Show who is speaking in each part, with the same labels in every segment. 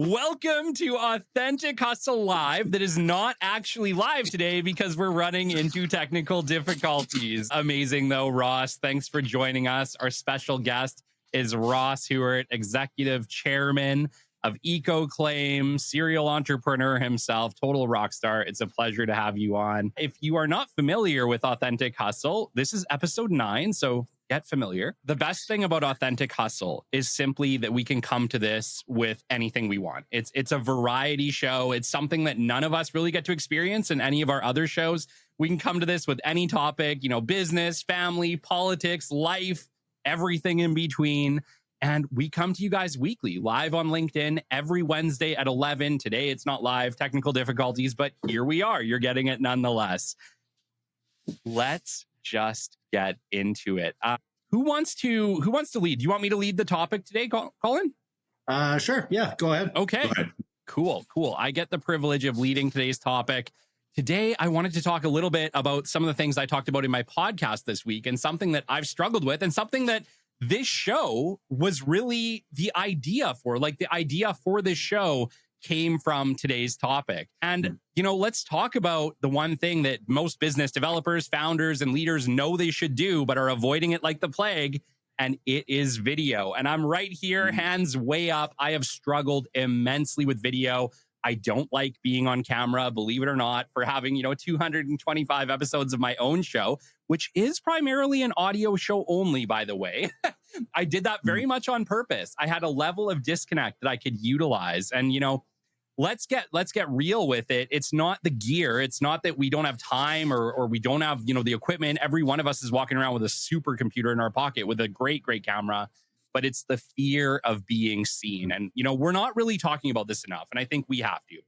Speaker 1: Welcome to Authentic Hustle Live that is not actually live today because we're running into technical difficulties. Amazing though, Ross. Thanks for joining us. Our special guest is Ross Huartt, Executive Chairman of EcoClaim, serial entrepreneur himself, total rock star. It's a pleasure to have you on. If you are not familiar with Authentic Hustle, this is episode 9, so get familiar. The best thing about Authentic Hustle is simply that we can come to this with anything we want. It's a variety show. It's something that none of us really get to experience in any of our other shows. We can come to this with any topic, business, family, politics, life, everything in between. And we come to you guys weekly, live on LinkedIn every Wednesday at 11. Today, it's not live, technical difficulties, but here we are. You're getting it nonetheless. Let's just get into it. Who wants to lead? Do you want me to lead the topic today, Colin?
Speaker 2: Sure. Yeah, go ahead.
Speaker 1: Okay.
Speaker 2: Go ahead.
Speaker 1: Cool. I get the privilege of leading today's topic. Today, I wanted to talk a little bit about some of the things I talked about in my podcast this week and something that I've struggled with and something that this show was really the idea for. Like, the idea for this show came from today's topic. And, let's talk about the one thing that most business developers, founders, and leaders know they should do, but are avoiding it like the plague. And it is video. And I'm right here, hands way up. I have struggled immensely with video. I don't like being on camera, believe it or not, for having, 225 episodes of my own show, which is primarily an audio show only, by the way. I did that very much on purpose. I had a level of disconnect that I could utilize. And, let's get real with it. It's not the gear. It's not that we don't have time or we don't have, the equipment. Every one of us is walking around with a supercomputer in our pocket with a great camera. But it's the fear of being seen. And, we're not really talking about this enough. And I think we have to,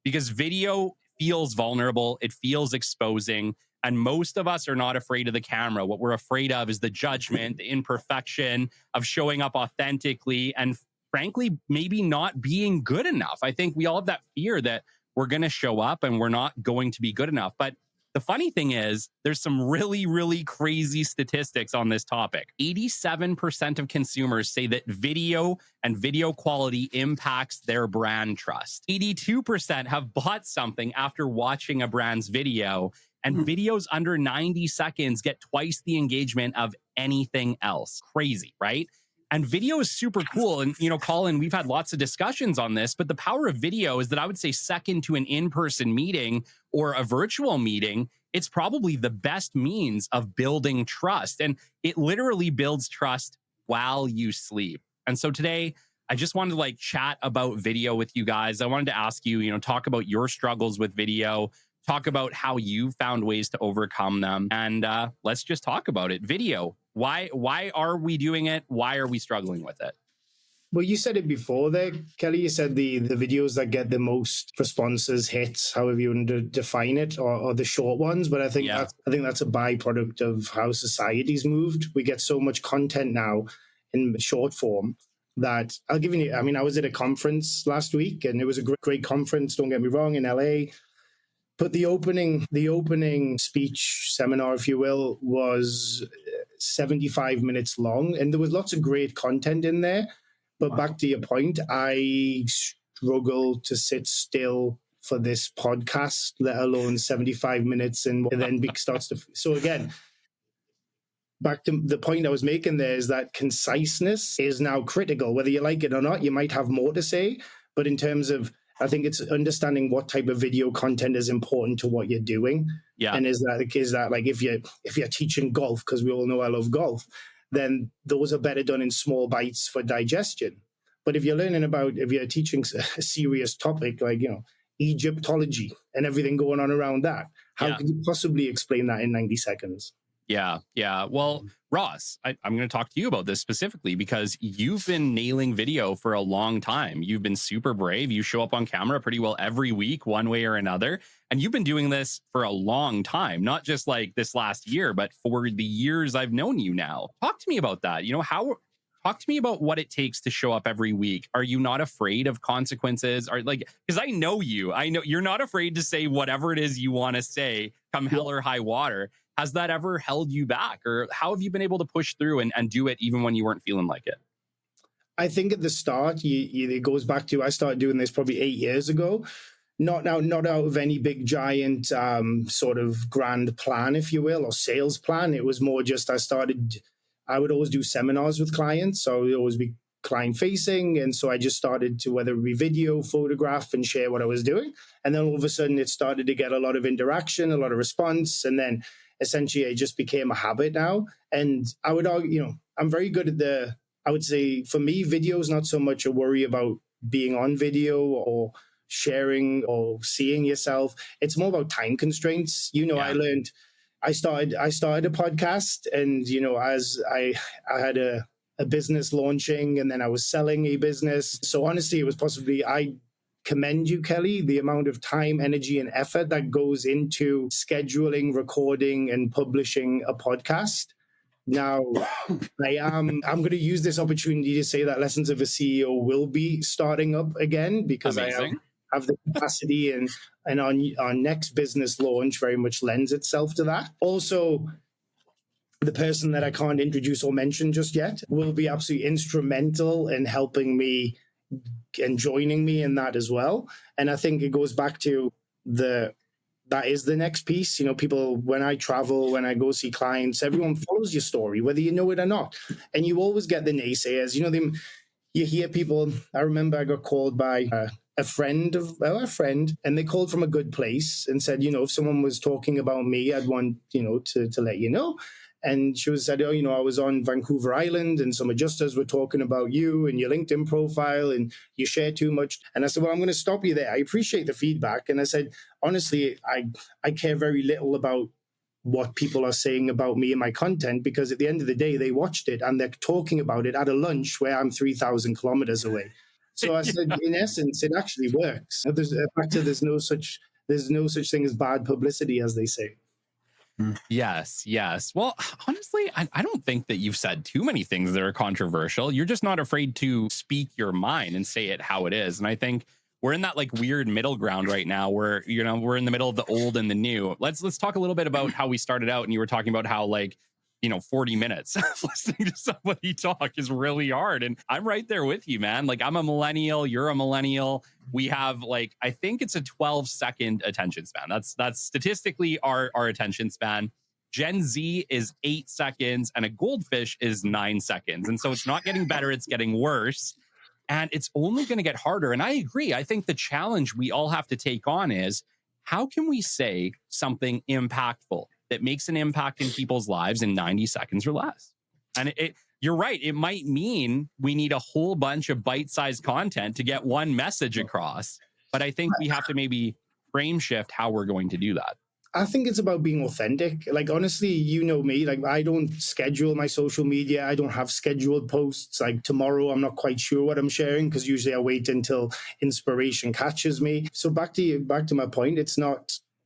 Speaker 1: because video feels vulnerable. It feels exposing. And most of us are not afraid of the camera. What we're afraid of is the judgment, the imperfection of showing up authentically, and frankly, maybe not being good enough. I think we all have that fear that we're going to show up and we're not going to be good enough. But the funny thing is, there's some really, really crazy statistics on this topic. 87% of consumers say that video and video quality impacts their brand trust. 82% have bought something after watching a brand's video, and videos under 90 seconds get twice the engagement of anything else. Crazy, right? And video is super cool. And, Colin, we've had lots of discussions on this, but the power of video is that I would say second to an in-person meeting or a virtual meeting, it's probably the best means of building trust. And it literally builds trust while you sleep. And so today, I just wanted to chat about video with you guys. I wanted to ask you, talk about your struggles with video, talk about how you found ways to overcome them. And let's just talk about it. Video. Why are we doing it? Why are we struggling with it?
Speaker 2: Well, you said it before there, Kelly. You said the videos that get the most responses, hits, however you want to define it, or the short ones. But I think that's a byproduct of how society's moved. We get so much content now in short form that I was at a conference last week, and it was a great conference. Don't get me wrong, in LA. But the opening speech seminar, if you will, was 75 minutes long, and there was lots of great content in there. But back to your point, I struggle to sit still for this podcast, let alone 75 minutes, and then starts to. So again, back to the point I was making there is that conciseness is now critical. Whether you like it or not, you might have more to say, but in terms of, I think it's understanding what type of video content is important to what you're doing.
Speaker 1: Yeah.
Speaker 2: And is that like if you're teaching golf, because we all know I love golf, then those are better done in small bites for digestion. But if you're teaching a serious topic like, Egyptology and everything going on around that, how could you possibly explain that in 90 seconds?
Speaker 1: Yeah. Well, Ross, I'm going to talk to you about this specifically because you've been nailing video for a long time. You've been super brave. You show up on camera pretty well every week, one way or another. And you've been doing this for a long time, not just like this last year, but for the years I've known you now. Talk to me about that. Talk to me about what it takes to show up every week. Are you not afraid of consequences? Because I know you're not afraid to say whatever it is you want to say, come hell or high water. Has that ever held you back? Or how have you been able to push through and do it even when you weren't feeling like it?
Speaker 2: I think at the start, it goes back to, I started doing this probably 8 years ago. Not out of any big giant sort of grand plan, if you will, or sales plan. It was more just I would always do seminars with clients. So I would always be client facing. And so I just started to, whether it be video, photograph, and share what I was doing. And then all of a sudden it started to get a lot of interaction, a lot of response. And then essentially it just became a habit now. And I would argue, I'm very good at I would say for me, video is not so much a worry about being on video or sharing or seeing yourself. It's more about time constraints. I started a podcast, and as I had a business launching, and then I was selling a business. So honestly, it was possibly, I commend you, Kelly, the amount of time, energy, and effort that goes into scheduling, recording, and publishing a podcast. Now, I'm going to use this opportunity to say that Lessons of a CEO will be starting up again, because
Speaker 1: Amazing.
Speaker 2: I have the capacity, and our next business launch very much lends itself to that. Also, the person that I can't introduce or mention just yet will be absolutely instrumental in helping me and joining me in that as well. And I think it goes back to that is the next piece. People, when I travel, when I go see clients, everyone follows your story, whether you know it or not. And you always get the naysayers. You hear people. I remember I got called by a friend, and they called from a good place and said, if someone was talking about me, I'd want, to let you know. And she said, I was on Vancouver Island and some adjusters were talking about you and your LinkedIn profile and you share too much. And I said, well, I'm going to stop you there. I appreciate the feedback. And I said, honestly, I care very little about what people are saying about me and my content, because at the end of the day, they watched it and they're talking about it at a lunch where I'm 3,000 kilometers away. So I said, in essence, it actually works. There's no such thing as bad publicity, as they say.
Speaker 1: Yes. Well, honestly, I don't think that you've said too many things that are controversial. You're just not afraid to speak your mind and say it how it is. And I think we're in that like weird middle ground right now where, we're in the middle of the old and the new. Let's talk a little bit about how we started out. And you were talking about how 40 minutes listening to somebody talk is really hard. And I'm right there with you, man. Like, I'm a millennial, you're a millennial. We have I think it's a 12-second attention span. That's statistically our attention span. Gen Z is 8 seconds and a goldfish is 9 seconds. And so it's not getting better, it's getting worse. And it's only going to get harder. And I agree. I think the challenge we all have to take on is, how can we say something impactful that makes an impact in people's lives in 90 seconds or less? And you're right. It might mean we need a whole bunch of bite-sized content to get one message across. But I think we have to maybe frame shift how we're going to do that.
Speaker 2: I think it's about being authentic. Like, honestly, you know me, like, I don't schedule my social media. I don't have scheduled posts. Like, tomorrow, I'm not quite sure what I'm sharing, because usually I wait until inspiration catches me. So back to my point,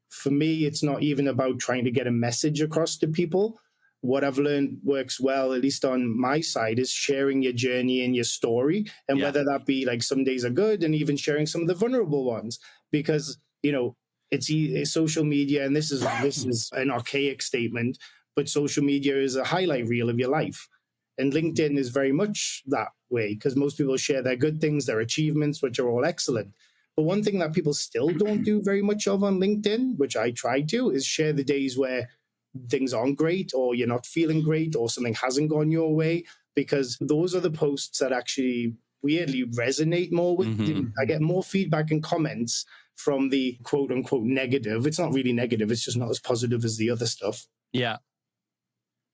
Speaker 2: for me, it's not even about trying to get a message across to people. What I've learned works well, at least on my side, is sharing your journey and your story. And whether that be like some days are good, and even sharing some of the vulnerable ones, because, it's social media, and this is an archaic statement, but social media is a highlight reel of your life. And LinkedIn is very much that way, because most people share their good things, their achievements, which are all excellent. But one thing that people still don't do very much of on LinkedIn, which I try to, is share the days where things aren't great, or you're not feeling great, or something hasn't gone your way, because those are the posts that actually weirdly resonate more with. I get more feedback and comments from the quote unquote negative. It's not really negative, it's just not as positive as the other stuff.
Speaker 1: Yeah.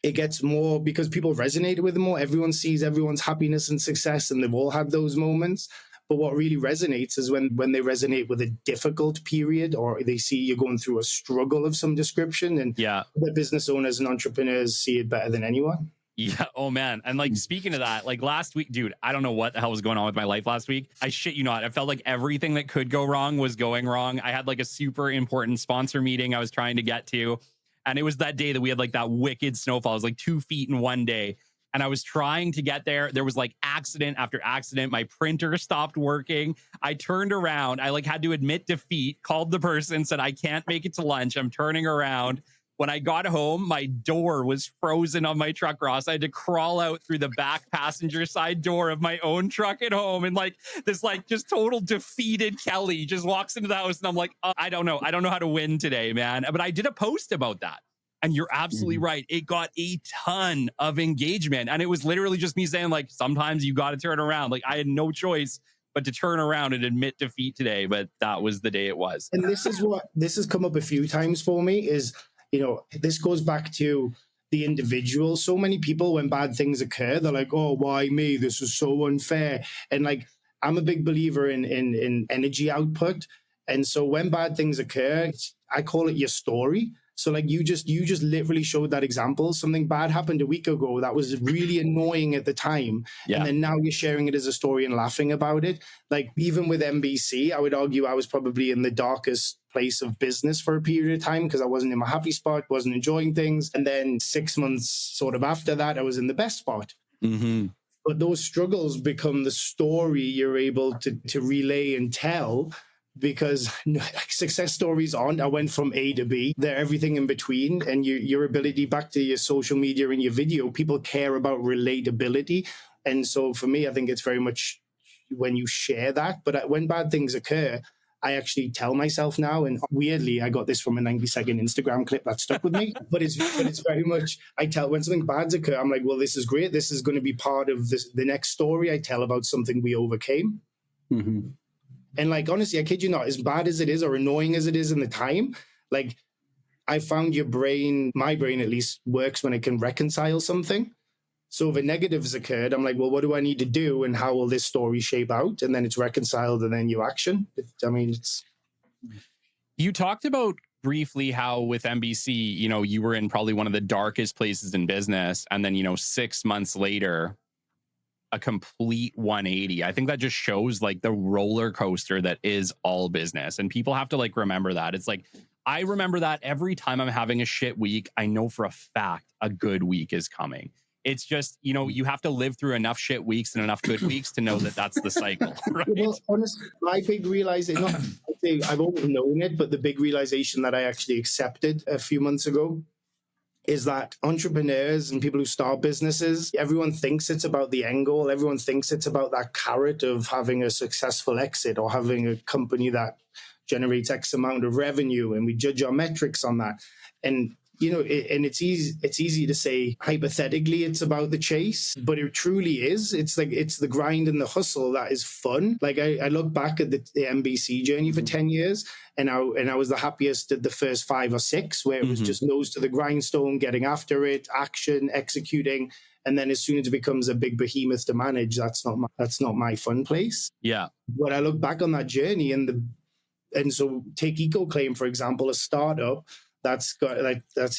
Speaker 2: It gets more because people resonate with it more. Everyone sees everyone's happiness and success, and they've all had those moments. But what really resonates is when they resonate with a difficult period, or they see you're going through a struggle of some description. And the business owners and entrepreneurs see it better than anyone.
Speaker 1: Yeah. Oh, man. And speaking of that, last week, dude, I don't know what the hell was going on with my life last week. I shit you not. I felt like everything that could go wrong was going wrong. I had a super important sponsor meeting I was trying to get to. And it was that day that we had that wicked snowfall. It was 2 feet in one day. And I was trying to get there. There was accident after accident. My printer stopped working. I turned around. I had to admit defeat, called the person, said, I can't make it to lunch. I'm turning around. When I got home, my door was frozen on my truck, Ross. I had to crawl out through the back passenger side door of my own truck at home. And like this, like just total defeated Kelly just walks into the house. And I'm like, I don't know. I don't know how to win today, man. But I did a post about that. And you're absolutely right. It got a ton of engagement. And it was literally just me saying, like, sometimes you got to turn around. Like, I had no choice but to turn around and admit defeat today. But that was the day it was.
Speaker 2: And this has come up a few times for me is, this goes back to the individual. So many people, when bad things occur, they're like, oh, why me? This is so unfair. And like, I'm a big believer in energy output. And so when bad things occur, I call it your story. So like you just literally showed that example. Something bad happened a week ago that was really annoying at the time. Yeah. And then now you're sharing it as a story and laughing about it. Like even with MBC, I would argue I was probably in the darkest place of business for a period of time because I wasn't in my happy spot, wasn't enjoying things. And then 6 months sort of after that, I was in the best spot. Mm-hmm. But those struggles become the story you're able to relay and tell. Because success stories aren't, I went from A to B, they're everything in between. And your ability, back to your social media and your video, people care about relatability. And so for me, I think it's very much when you share that. But when bad things occur, I actually tell myself now, and weirdly, I got this from a 90-second Instagram clip that stuck with me, but it's very much, I tell when something bad's occur, I'm like, well, this is great. This is going to be part of the next story I tell about something we overcame. Mm-hmm. And like, honestly, I kid you not, as bad as it is or annoying as it is in the time, like I found my brain at least works when it can reconcile something. So if a negative has occurred, I'm like, well, what do I need to do? And how will this story shape out? And then it's reconciled and then you action.
Speaker 1: You talked about briefly how with NBC, you were in probably one of the darkest places in business. And then, 6 months later, a complete 180. I think that just shows like the roller coaster that is all business. And people have to like remember that. It's like, I remember that every time I'm having a shit week, I know for a fact a good week is coming. It's just, you have to live through enough shit weeks and enough good weeks to know that that's the cycle. Right?
Speaker 2: Well, honestly, my big realization, I've always known it, but the big realization that I actually accepted a few months ago is that entrepreneurs and people who start businesses, everyone thinks it's about the end goal. Everyone thinks it's about that carrot of having a successful exit or having a company that generates X amount of revenue, and we judge our metrics on that. And and it's easy to say hypothetically it's about the chase, but it truly is. It's like it's the grind and the hustle that is fun. Like I look back at the MBC journey for 10 years, and I was the happiest at the first 5 or 6, where it was just nose to the grindstone, getting after it, action, executing. And then as soon as it becomes a big behemoth to manage, that's not my fun place.
Speaker 1: Yeah.
Speaker 2: But I look back on that journey and so take EcoClaim, for example, a startup that's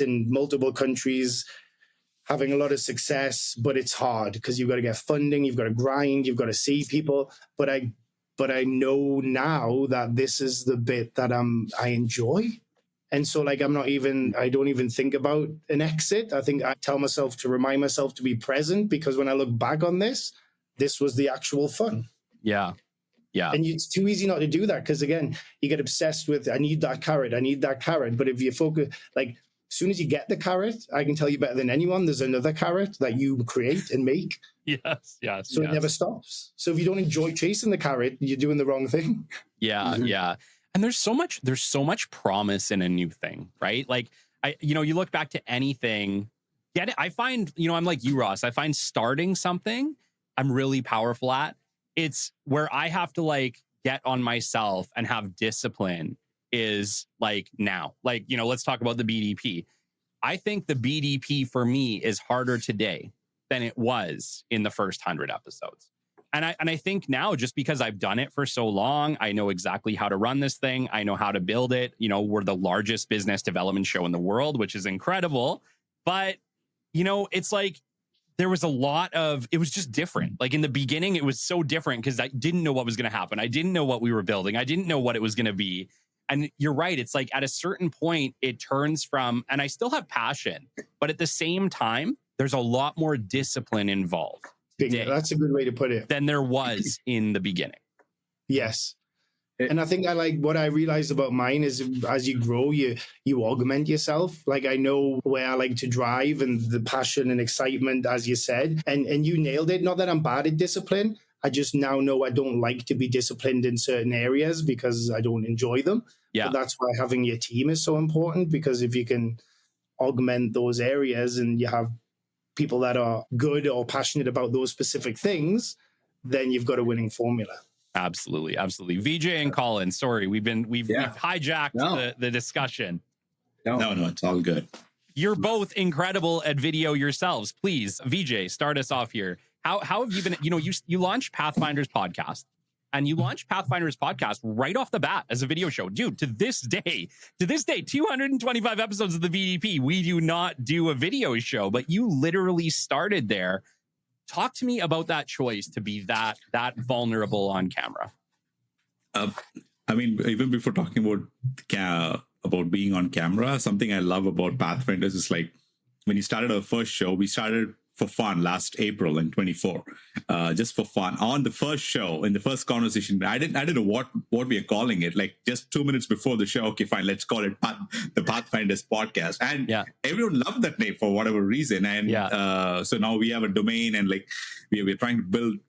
Speaker 2: in multiple countries, having a lot of success, but it's hard because you've got to get funding, you've got to grind, you've got to see people. But I know now that this is the bit that I enjoy. And so like I don't even think about an exit. I think I tell myself to remind myself to be present, because when I look back on this was the actual fun.
Speaker 1: Yeah. Yeah.
Speaker 2: And it's too easy not to do that because, again, you get obsessed with, I need that carrot. But if you focus, like, as soon as you get the carrot, I can tell you better than anyone, there's another carrot that you create and make.
Speaker 1: Yes.
Speaker 2: So it never stops. So if you don't enjoy chasing the carrot, you're doing the wrong thing.
Speaker 1: Yeah. Yeah. And there's so much promise in a new thing, right? Like, you look back to anything, get it. I find, I'm like you, Ross, I find starting something I'm really powerful at. It's where I have to like get on myself and have discipline is like now. Like, let's talk about the BDP. I think the BDP for me is harder today than it was in the first 100 episodes. And I think now, just because I've done it for so long, I know exactly how to run this thing. I know how to build it. We're the largest business development show in the world, which is incredible. But, it's like, there was it was just different. Like in the beginning, it was so different because I didn't know what was going to happen. I didn't know what we were building. I didn't know what it was going to be. And you're right. It's like at a certain point, it turns from, and I still have passion, but at the same time, there's a lot more discipline involved.
Speaker 2: That's a good way to put it.
Speaker 1: Than there was in the beginning.
Speaker 2: Yes. And I think what I realized about mine is as you grow, you augment yourself. Like I know where I like to drive and the passion and excitement, as you said, and you nailed it. Not that I'm bad at discipline. I just now know I don't like to be disciplined in certain areas because I don't enjoy them.
Speaker 1: Yeah.
Speaker 2: But that's why having your team is so important, because if you can augment those areas and you have people that are good or passionate about those specific things, then you've got a winning formula.
Speaker 1: Absolutely. Vijay and Colin, sorry, we've hijacked the discussion.
Speaker 3: No, it's all good.
Speaker 1: You're both incredible at video yourselves. Please, Vijay, start us off here. How have you been? You launched Pathfinder's podcast, and you launched Pathfinder's podcast right off the bat as a video show. Dude, to this day, 225 episodes of the VDP, we do not do a video show, but you literally started there. Talk to me about that choice to be that vulnerable on camera.
Speaker 3: I mean, even before talking about being on camera, something I love about Pathfinders is like when you started our first show, we started for fun last April in 24, just for fun. On the first show, in the first conversation, I didn't know what we are calling it. Like just 2 minutes before the show, okay, fine, let's call it the Pathfinders podcast. And everyone loved that name for whatever reason. And so now we have a domain, and like we're trying to build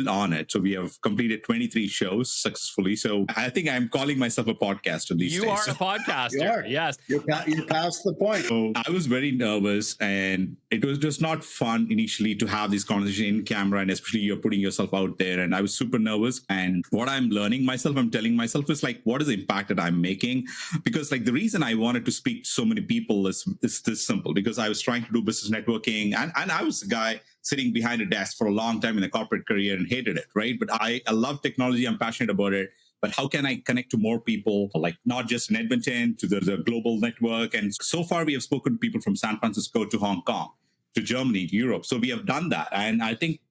Speaker 3: on it. So we have completed 23 shows successfully. So I think I'm calling myself a podcaster these days.
Speaker 1: You are a podcaster. Yes.
Speaker 4: You're past the point.
Speaker 3: So I was very nervous, and it was just not fun initially to have this conversation in camera, and especially you're putting yourself out there. And I was super nervous. And what I'm telling myself is like, what is the impact that I'm making? Because like the reason I wanted to speak to so many people is this simple, because I was trying to do business networking, and I was a guy sitting behind a desk for a long time in a corporate career and hated it, right? But I love technology. I'm passionate about it. But how can I connect to more people, like not just in Edmonton, to the global network? And so far, we have spoken to people from San Francisco to Hong Kong, to Germany, to Europe. So we have done that. And I think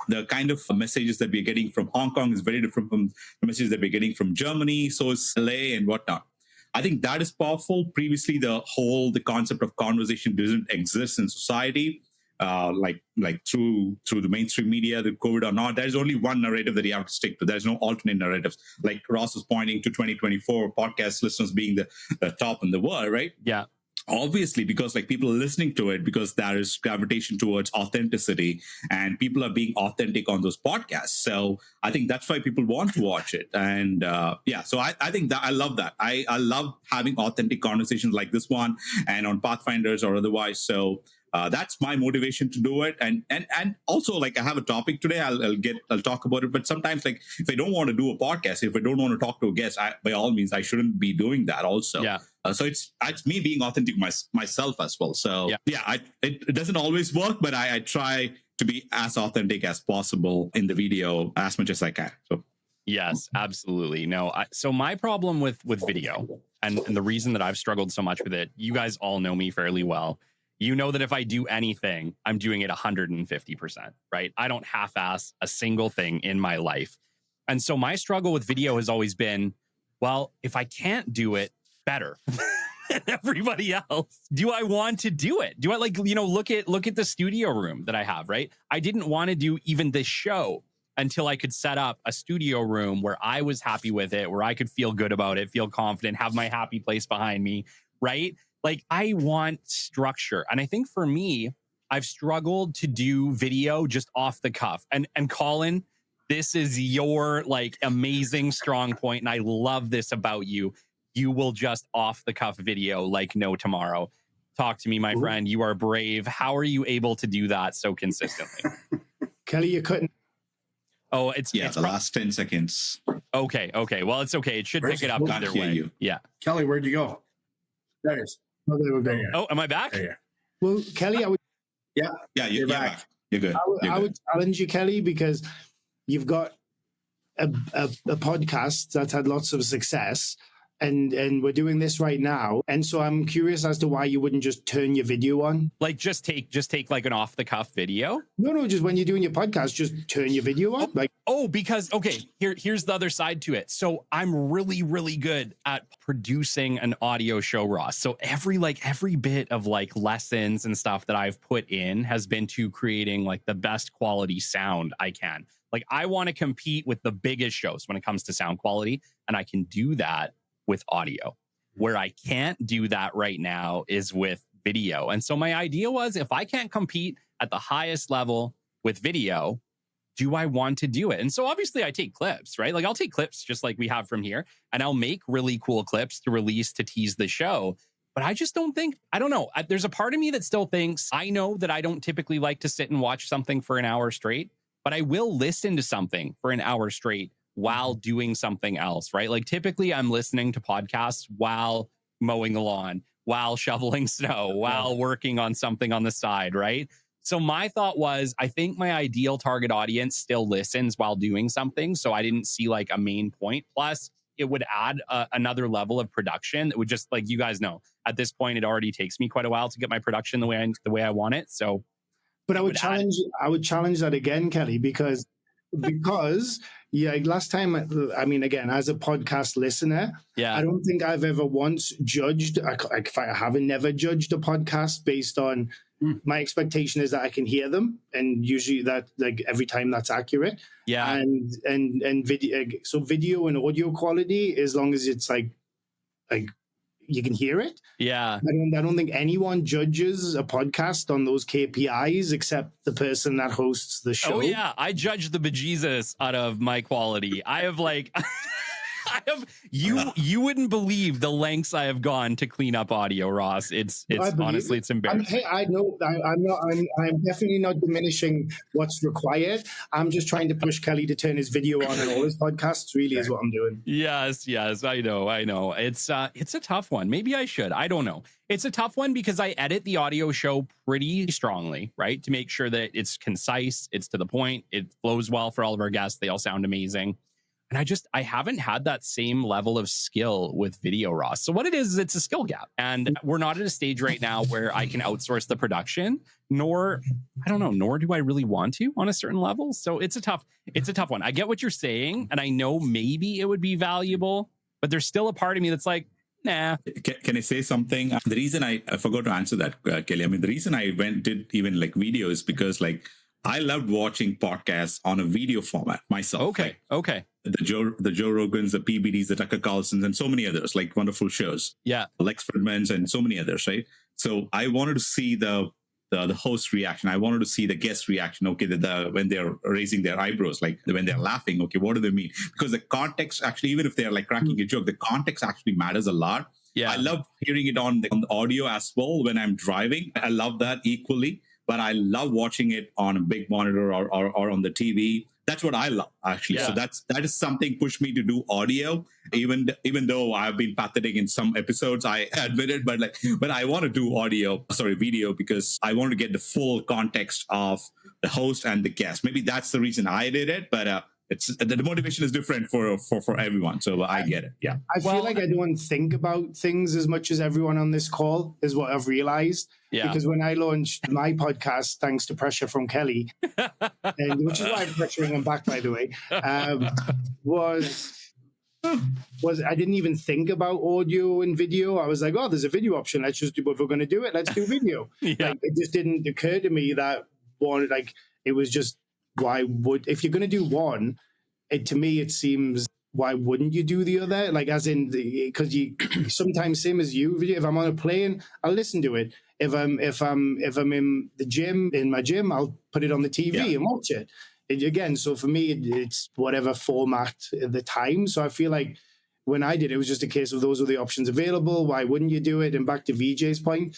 Speaker 3: the kind of messages that we're getting from Hong Kong is very different from the messages that we're getting from Germany, so is LA and whatnot. I think that is powerful. Previously, the concept of conversation didn't exist in society. Like through the mainstream media, the COVID or not, there's only one narrative that you have to stick to. There's no alternate narratives. Like Ross was pointing to 2024 podcast listeners being the top in the world, right?
Speaker 1: Yeah.
Speaker 3: Obviously, because like people are listening to it, because there is gravitation towards authenticity, and people are being authentic on those podcasts. So I think that's why people want to watch it. And so I think that I love that. I love having authentic conversations like this one, and on Pathfinders or otherwise. So that's my motivation to do it. And also, like, I have a topic today. I'll talk about it. But sometimes, like, if I don't want to do a podcast, if I don't want to talk to a guest, by all means, I shouldn't be doing that also.
Speaker 1: Yeah.
Speaker 3: So it's me being authentic myself as well. So it doesn't always work, but I try to be as authentic as possible in the video as much as I can. So
Speaker 1: yes, absolutely. No, so my problem with video and the reason that I've struggled so much with it, you guys all know me fairly well. You know that if I do anything, I'm doing it 150%, right? I don't half-ass a single thing in my life. And so my struggle with video has always been, well, if I can't do it better than everybody else, do I want to do it? Do I look at the studio room that I have, right? I didn't want to do even this show until I could set up a studio room where I was happy with it, where I could feel good about it, feel confident, have my happy place behind me, right? Like, I want structure. And I think for me, I've struggled to do video just off the cuff. And Colin, this is your like amazing strong point. And I love this about you. You will just off the cuff video like no tomorrow. Talk to me, my friend. You are brave. How are you able to do that so consistently?
Speaker 2: Kelly, you couldn't.
Speaker 1: Oh, it's
Speaker 3: last 10 seconds.
Speaker 1: Okay. Well, it's okay. It should pick it up either way.
Speaker 3: You.
Speaker 1: Yeah.
Speaker 4: Kelly, where'd you go? There it is.
Speaker 2: Oh, there we go.
Speaker 1: Oh, am I back?
Speaker 4: There.
Speaker 2: Well, Kelly, I would.
Speaker 3: Yeah, you're back. You're good.
Speaker 2: I would challenge you, Kelly, because you've got a podcast that's had lots of success, and we're doing this right now. And so I'm curious as to why you wouldn't just turn your video on.
Speaker 1: Like just take like an off the cuff video.
Speaker 2: No, just when you're doing your podcast, just turn your video on.
Speaker 1: Because here's the other side to it. So I'm really, really good at producing an audio show, Ross. So every bit of like lessons and stuff that I've put in has been to creating like the best quality sound I can. Like I want to compete with the biggest shows when it comes to sound quality, and I can do that with audio. Where I can't do that right now is with video. And so my idea was, if I can't compete at the highest level with video, do I want to do it? And so obviously I take clips, right? Like I'll take clips just like we have from here, and I'll make really cool clips to release to tease the show. But I just don't know. There's a part of me that still thinks, I know that I don't typically like to sit and watch something for an hour straight, but I will listen to something for an hour straight while doing something else, right? Like typically I'm listening to podcasts while mowing the lawn, while shoveling snow, while working on something on the side, right? So my thought was, I think my ideal target audience still listens while doing something. So I didn't see like a main point. Plus, it would add another level of production that would just, like, you guys know, at this point, it already takes me quite a while to get my production the way I want it. So,
Speaker 2: but I would challenge that again, Kelly, because yeah, last time, I mean, again, as a podcast listener, I don't think I've ever once judged, I haven't never judged a podcast based on my expectation is that I can hear them, and usually that, like, every time that's accurate. Yeah. And video and audio quality, as long as it's like you can hear it. Yeah. I don't think anyone judges a podcast on those KPIs except the person that hosts the show.
Speaker 1: Oh yeah, I judge the bejesus out of my quality. I have like you wouldn't believe the lengths I have gone to clean up audio, Ross. It's honestly, it's embarrassing.
Speaker 2: I know I'm definitely not diminishing what's required. I'm just trying to push Kelly to turn his video on and all his podcasts, really, is what I'm doing.
Speaker 1: Yes, I know. It's a tough one. Maybe I should. I don't know. It's a tough one because I edit the audio show pretty strongly, right? To make sure that it's concise, it's to the point, it flows well for all of our guests. They all sound amazing. And I haven't had that same level of skill with video, Ross. So what it is it's a skill gap. And we're not at a stage right now where I can outsource the production, nor do I really want to on a certain level. So it's a tough one. I get what you're saying, and I know maybe it would be valuable, but there's still a part of me that's like, nah.
Speaker 3: Can I say something? The reason I forgot to answer that, Kelly. I mean, the reason I did even like video is because, like, I loved watching podcasts on a video format myself.
Speaker 1: Okay.
Speaker 3: The Joe Rogans, the PBDs, the Tucker Carlsons, and so many others, like wonderful shows. Yeah. Lex Fridman's and so many others, right? So I wanted to see the host reaction. I wanted to see the guest reaction. Okay, when they're raising their eyebrows, like when they're laughing, okay, what do they mean? Because the context actually, even if they're like cracking a joke, the context actually matters a lot. Yeah. I love hearing it on the audio as well when I'm driving. I love that equally. But I love watching it on a big monitor or on the TV. That's what I love, actually. Yeah. So that is something pushed me to do audio, even though I've been pathetic in some episodes, I admit it. But I want to do video, because I want to get the full context of the host and the guest. Maybe that's the reason I did it, but it's the motivation is different for everyone. So I get it. Yeah.
Speaker 2: I feel like I don't think about things as much as everyone on this call, is what I've realized. Yeah. Because when I launched my podcast, thanks to pressure from Kelly, and which is why I'm pressuring him back, by the way, was I didn't even think about audio and video. I was like, oh, there's a video option. Let's just do, if we're going to do it, let's do video. Yeah. Like, it just didn't occur to me that it was just, if you're going to do one, to me, it seems, why wouldn't you do the other? Like, as in, because you sometimes, same as you, if I'm on a plane, I'll listen to it. If I'm in my gym, I'll put it on the TV and watch it. Again, so for me, it's whatever format at the time. So I feel like when I did it was just a case of those are the options available. Why wouldn't you do it? And back to VJ's point,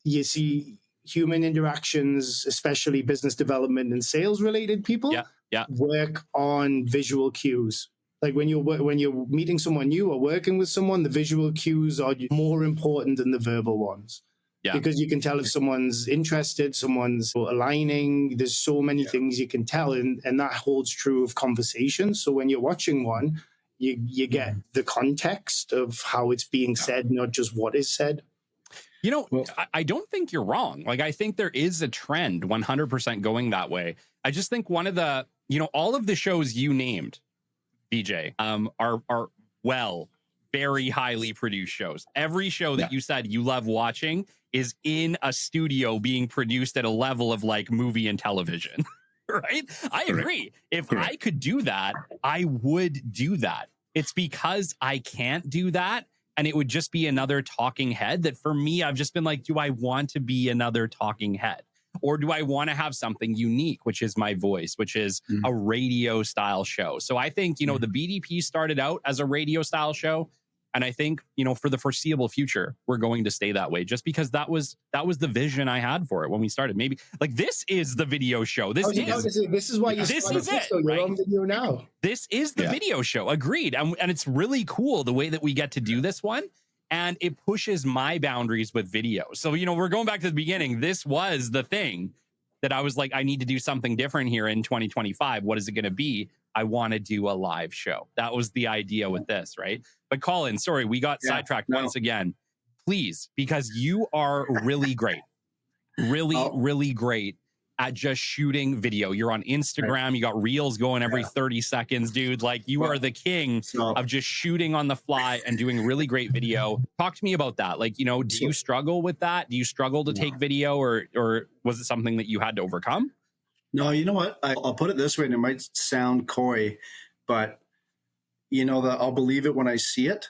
Speaker 2: you see human interactions, especially business development and sales related people, work on visual cues. Like when you're meeting someone new or working with someone, the visual cues are more important than the verbal ones. Yeah. Because you can tell if someone's interested, someone's aligning. There's so many things you can tell, and that holds true of conversations. So when you're watching one, you get the context of how it's being said, not just what is said.
Speaker 1: You know, I don't think you're wrong. Like, I think there is a trend 100% going that way. I just think one of the, all of the shows you named, BJ, are very highly produced shows. Every show that you said you love watching is in a studio being produced at a level of like movie and television, right? I agree. If I could do that, I would do that. It's because I can't do that. And it would just be another talking head that for me, I've just been like, do I want to be another talking head? Or do I want to have something unique, which is my voice, which is a radio style show? So I think, the BDP started out as a radio style show. And I think, for the foreseeable future, we're going to stay that way just because that was the vision I had for it when we started. Maybe like this is the video show. This
Speaker 2: is why this is it. So you're on video now.
Speaker 1: This is the video show. Agreed. And it's really cool the way that we get to do this one. And it pushes my boundaries with video. So, we're going back to the beginning. This was the thing that I was like, I need to do something different here in 2025. What is it going to be? I want to do a live show. That was the idea with this, right? But Colin, sorry, we got sidetracked once again. Please, because you are really great. Really great at just shooting video. You're on Instagram. You got reels going every 30 seconds, dude. Like you are the king of just shooting on the fly and doing really great video. Talk to me about that. Like, do you struggle with that? Do you struggle to take video or was it something that you had to overcome?
Speaker 4: No, you know what? I'll put it this way, and it might sound coy, but I'll believe it when I see it.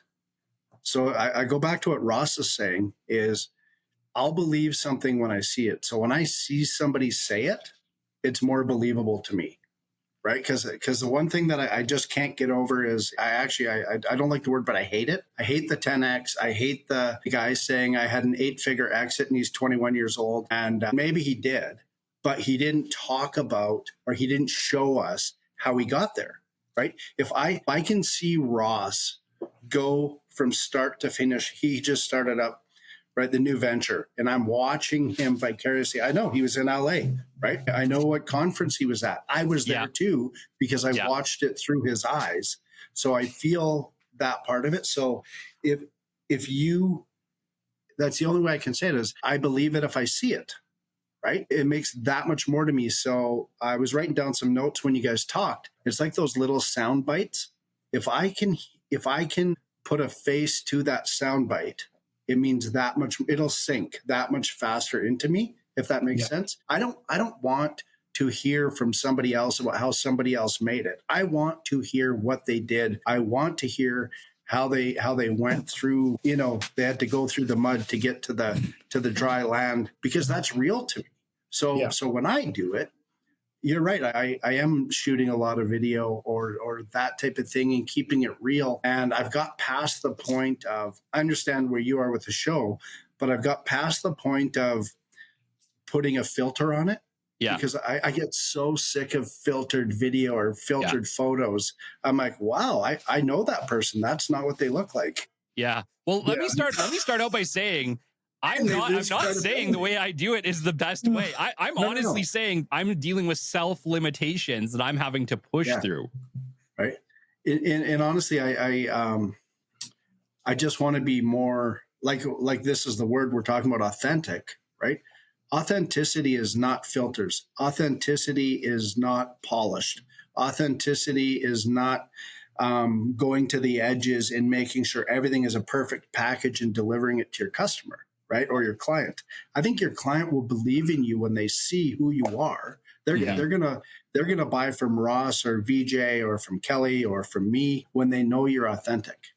Speaker 4: So I go back to what Ross is saying is I'll believe something when I see it. So when I see somebody say it, it's more believable to me, right? Because the one thing that I just can't get over is I don't like the word, but I hate it. I hate the 10X. I hate the guy saying I had an 8-figure exit and he's 21 years old. And maybe he did, but he didn't talk about or he didn't show us how he got there, right? If I can see Ross go from start to finish, he just started up, right, the new venture, and I'm watching him vicariously. I know he was in LA, right? I know what conference he was at. I was there too because I watched it through his eyes. So I feel that part of it. So if you, that's the only way I can say it is I believe it if I see it, right? It makes that much more to me. So I was writing down some notes when you guys talked. It's like those little sound bites. If I can put a face to that sound bite, it means that much, it'll sink that much faster into me, if that makes sense. I don't want to hear from somebody else about how somebody else made it. I want to hear what they did. I want to hear how they went through, they had to go through the mud to get to the dry land, because that's real to me. So when I do it, you're right. I am shooting a lot of video or that type of thing and keeping it real. And I've got past the point of, I understand where you are with the show, but I've got past the point of putting a filter on it. Yeah. Because I get so sick of filtered video or filtered photos. I'm like, wow, I know that person. That's not what they look like.
Speaker 1: Yeah. Well, let me start out by saying I'm not saying the way I do it is the best way. I'm honestly saying I'm dealing with self-limitations that I'm having to push through.
Speaker 4: Right. And honestly, I just want to be more like this is the word we're talking about, authentic, right? Authenticity is not filters. Authenticity is not polished. Authenticity is not going to the edges and making sure everything is a perfect package and delivering it to your customer, right? Or your client. I think your client will believe in you when they see who you are. They're gonna buy from Ross or VJ or from Kelly or from me when they know you're authentic,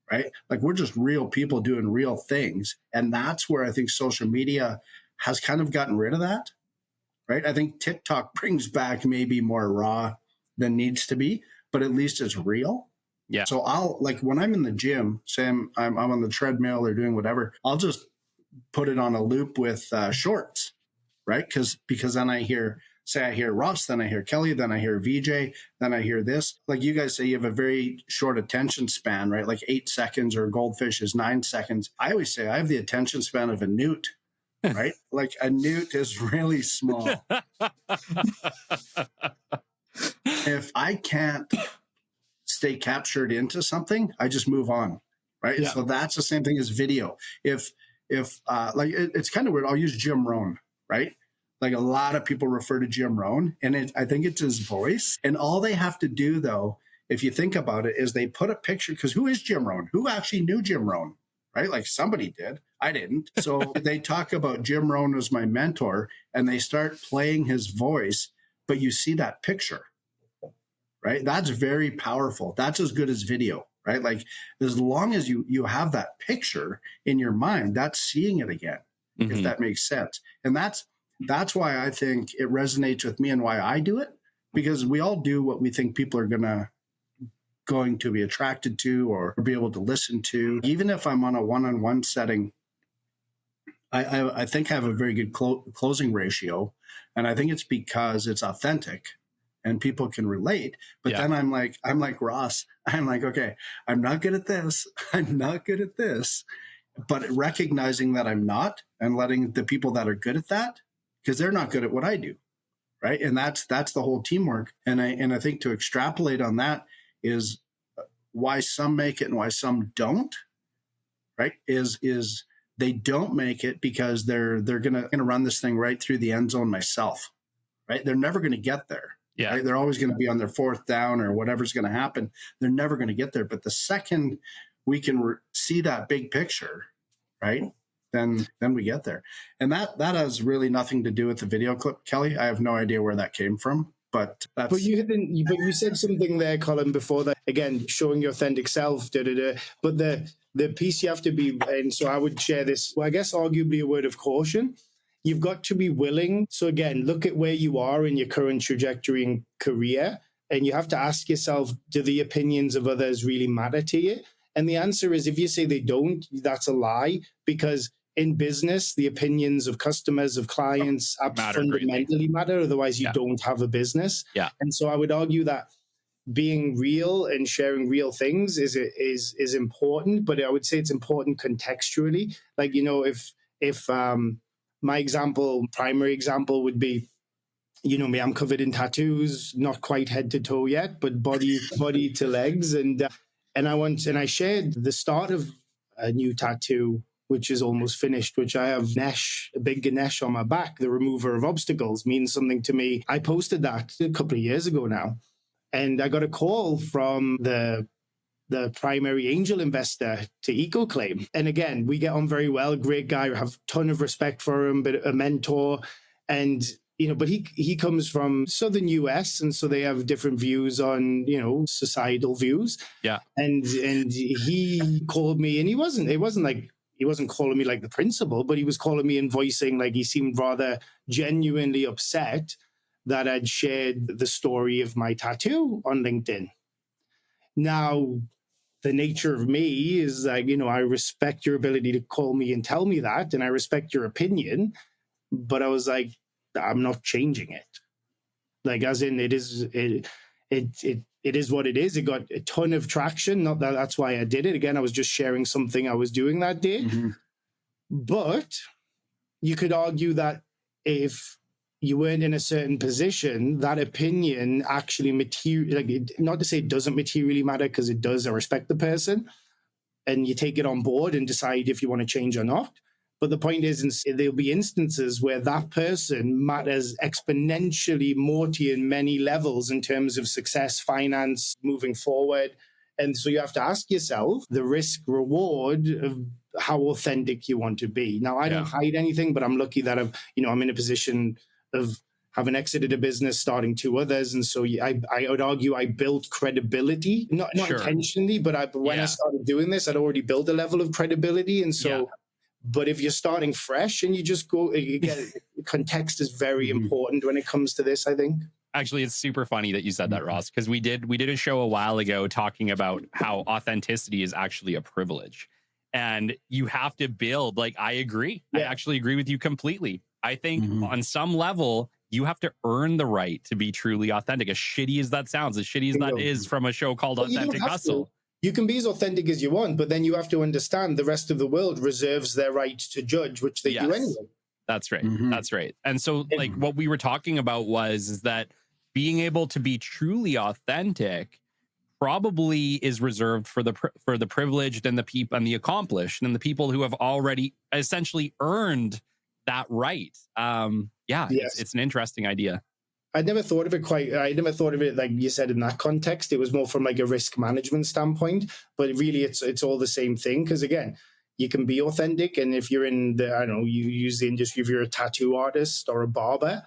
Speaker 4: right? Like we're just real people doing real things. And that's where I think social media has kind of gotten rid of that, right? I think TikTok brings back maybe more raw than needs to be, but at least it's real. Yeah. So I'll like when I'm in the gym, say I'm on the treadmill or doing whatever, I'll just put it on a loop with shorts, right? Because then I hear Ross, then I hear Kelly, then I hear VJ, then I hear this. Like you guys say, you have a very short attention span, right? Like 8 seconds, or a goldfish is 9 seconds. I always say I have the attention span of a newt. Right? Like a newt is really small. If I can't stay captured into something, I just move on. Right.
Speaker 2: Yeah.
Speaker 4: So that's the same thing as video. If like it's kind of weird. I'll use Jim Rohn, right? Like a lot of people refer to Jim Rohn, and I think it's his voice. And all they have to do, though, if you think about it, is they put a picture, because who is Jim Rohn? Who actually knew Jim Rohn, right? Like somebody did. I didn't. So they talk about Jim Rohn as my mentor, and they start playing his voice, but you see that picture, right? That's very powerful. That's as good as video, right? Like as long as you have that picture in your mind, that's seeing it again, if that makes sense. And that's why I think it resonates with me and why I do it, because we all do what we think people are going to be attracted to or be able to listen to. Even if I'm on a one-on-one setting, I think I have a very good closing ratio. And I think it's because it's authentic and people can relate. But then I'm like Ross, I'm like, okay, I'm not good at this. I'm not good at this. But recognizing that I'm not and letting the people that are good at that, because they're not good at what I do, right? And that's the whole teamwork. And I think to extrapolate on that is why some make it and why some don't, right? Is they don't make it because they're gonna run this thing right through the end zone myself, right? They're never gonna get there.
Speaker 1: Yeah.
Speaker 4: Right? They're always gonna be on their fourth down or whatever's gonna happen. They're never gonna get there. But the second we can see that big picture, right? Then we get there. And that has really nothing to do with the video clip, Kelly. I have no idea where that came from, but that's...
Speaker 2: But you said something there, Colin, before that, again, showing your authentic self, but the piece you have to be, and so I would share this, well, I guess arguably a word of caution. You've got to be willing. So again, look at where you are in your current trajectory and career, and you have to ask yourself, do the opinions of others really matter to you? And the answer is, if you say they don't, that's a lie, because in business, the opinions of customers, of clients fundamentally matter. Otherwise, you don't have a business. Yeah. And so I would argue that being real and sharing real things is important, but I would say it's important contextually. Like, if my primary example would be, me, I'm covered in tattoos, not quite head to toe yet, but body to legs. And I shared the start of a new tattoo, which is almost finished, which I have a big Ganesh on my back, the remover of obstacles, means something to me. I posted that a couple of years ago now, and I got a call from the primary angel investor to EcoClaim. And again, we get on very well, great guy, I have a ton of respect for him, but a mentor. And, but he comes from Southern US, and so they have different views on, societal views. Yeah. And he called me, and it wasn't like, he wasn't calling me like the principal, but he was calling me and voicing, like, he seemed rather genuinely upset that I'd shared the story of my tattoo on LinkedIn. Now, the nature of me is like, I respect your ability to call me and tell me that, and I respect your opinion, but I was like, I'm not changing it. Like, as in, it is what it is. It got a ton of traction. Not that that's why I did it. Again, I was just sharing something I was doing that day. Mm-hmm. But you could argue that if you weren't in a certain position, that opinion actually not to say it doesn't materially matter, because it does. I respect the person, and you take it on board and decide if you want to change or not. But the point is, there'll be instances where that person matters exponentially more to you in many levels in terms of success, finance, moving forward. And so you have to ask yourself the risk reward of how authentic you want to be. Now, I don't hide anything, but I'm lucky that I'm in a position of having exited a business, starting two others. And so I would argue I built credibility, not intentionally, but when I started doing this, I'd already built a level of credibility. And so... But if you're starting fresh and you just go, context is very important when it comes to this, I think.
Speaker 1: Actually, it's super funny that you said that, Ross, because we did a show a while ago talking about how authenticity is actually a privilege. And you have to build, like, I agree. Yeah. I actually agree with you completely. I think on some level, you have to earn the right to be truly authentic. As shitty as that sounds, as shitty as that is from a show called Authentic Hustle.
Speaker 2: You can be as authentic as you want, but then you have to understand the rest of the world reserves their right to judge, which they do anyway.
Speaker 1: That's right. Mm-hmm. That's right. And so, like, what we were talking about is that being able to be truly authentic probably is reserved for the privileged and the people and the accomplished and the people who have already essentially earned that right.
Speaker 2: Yes.
Speaker 1: It's an interesting idea.
Speaker 2: I never thought of it like you said in that context. It was more from like a risk management standpoint, but really it's all the same thing. Because again, you can be authentic, and if you're in the, I don't know, you use the industry, if you're a tattoo artist or a barber,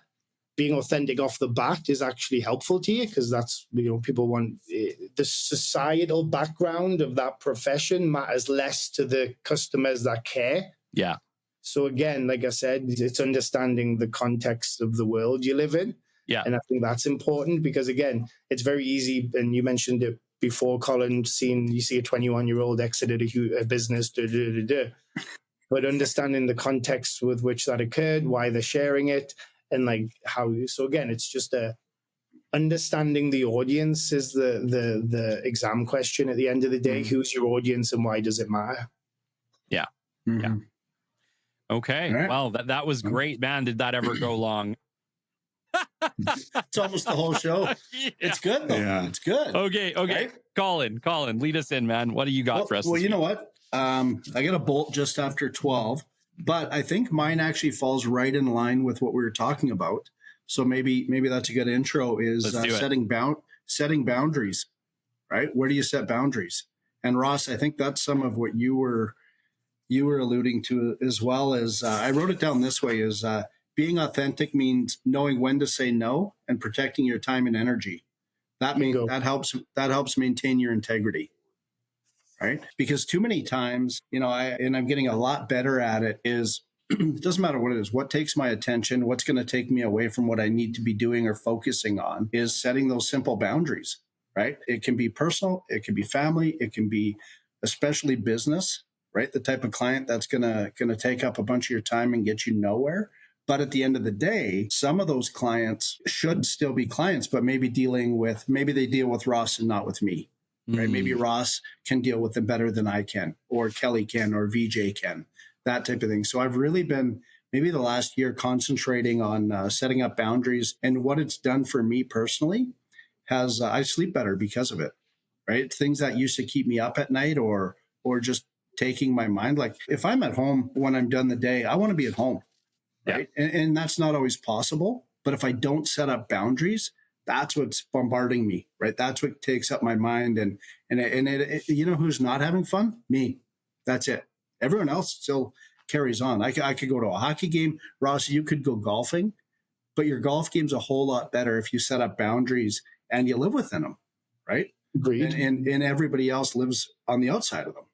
Speaker 2: being authentic off the bat is actually helpful to you, because that's, people want the societal background of that profession matters less to the customers that care.
Speaker 1: Yeah.
Speaker 2: So again, like I said, it's understanding the context of the world you live in.
Speaker 1: Yeah.
Speaker 2: And I think that's important, because again, it's very easy. And you mentioned it before, Colin, you see a 21-year-old exited a business, but understanding the context with which that occurred, why they're sharing it, and like how. So again, it's just understanding the audience is the exam question at the end of the day. Who's your audience and why does it matter?
Speaker 1: Yeah.
Speaker 4: Mm-hmm.
Speaker 1: Yeah. Okay. Right. Well, that was great, man. Did that ever go long?
Speaker 4: It's almost the whole show. Yeah. It's good though. Yeah. It's good.
Speaker 1: Okay. Right? Colin, lead us in, man. What do you got for us?
Speaker 4: Well, you know what? I got a bolt just after 12, but I think mine actually falls right in line with what we were talking about. So maybe that's a good intro, is setting boundaries, right? Where do you set boundaries? And Ross, I think that's some of what you were alluding to, as well as I wrote it down this way, is being authentic means knowing when to say no and protecting your time and energy. That helps maintain your integrity, right? Because too many times, I'm getting a lot better at it, is it doesn't matter what it is, what takes my attention, what's going to take me away from what I need to be doing or focusing on, is setting those simple boundaries, right? It can be personal, it can be family, it can be especially business, right? The type of client that's going to take up a bunch of your time and get you nowhere. But at the end of the day, some of those clients should still be clients, but maybe they deal with Ross and not with me, right? Maybe Ross can deal with them better than I can, or Kelly can, or VJ can, that type of thing. So I've really been, maybe the last year, concentrating on setting up boundaries, and what it's done for me personally has, I sleep better because of it, right? Things that used to keep me up at night or just taking my mind. Like if I'm at home when I'm done the day, I want to be at home. Right. Yeah. And that's not always possible. But if I don't set up boundaries, that's what's bombarding me. Right. That's what takes up my mind. And who's not having fun? Me. That's it. Everyone else still carries on. I could go to a hockey game. Ross, you could go golfing, but your golf game's a whole lot better if you set up boundaries and you live within them. Right.
Speaker 2: Agreed.
Speaker 4: And everybody else lives on the outside of them.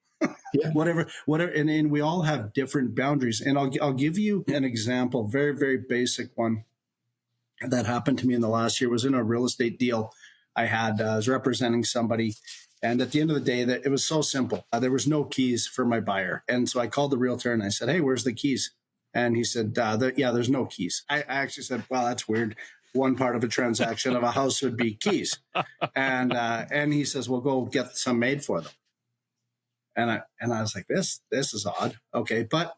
Speaker 4: Yeah. Whatever, and we all have different boundaries. And I'll give you an example, very, very basic one that happened to me in the last year. It was in a real estate deal I was representing somebody, and at the end of the day, that it was so simple. There was no keys for my buyer, and so I called the realtor and I said, "Hey, where's the keys?" And he said, "There's no keys." I actually said, "Well, that's weird. One part of a transaction of a house would be keys," and he says, "Well, go get some made for them." And I was like, this is odd. Okay. But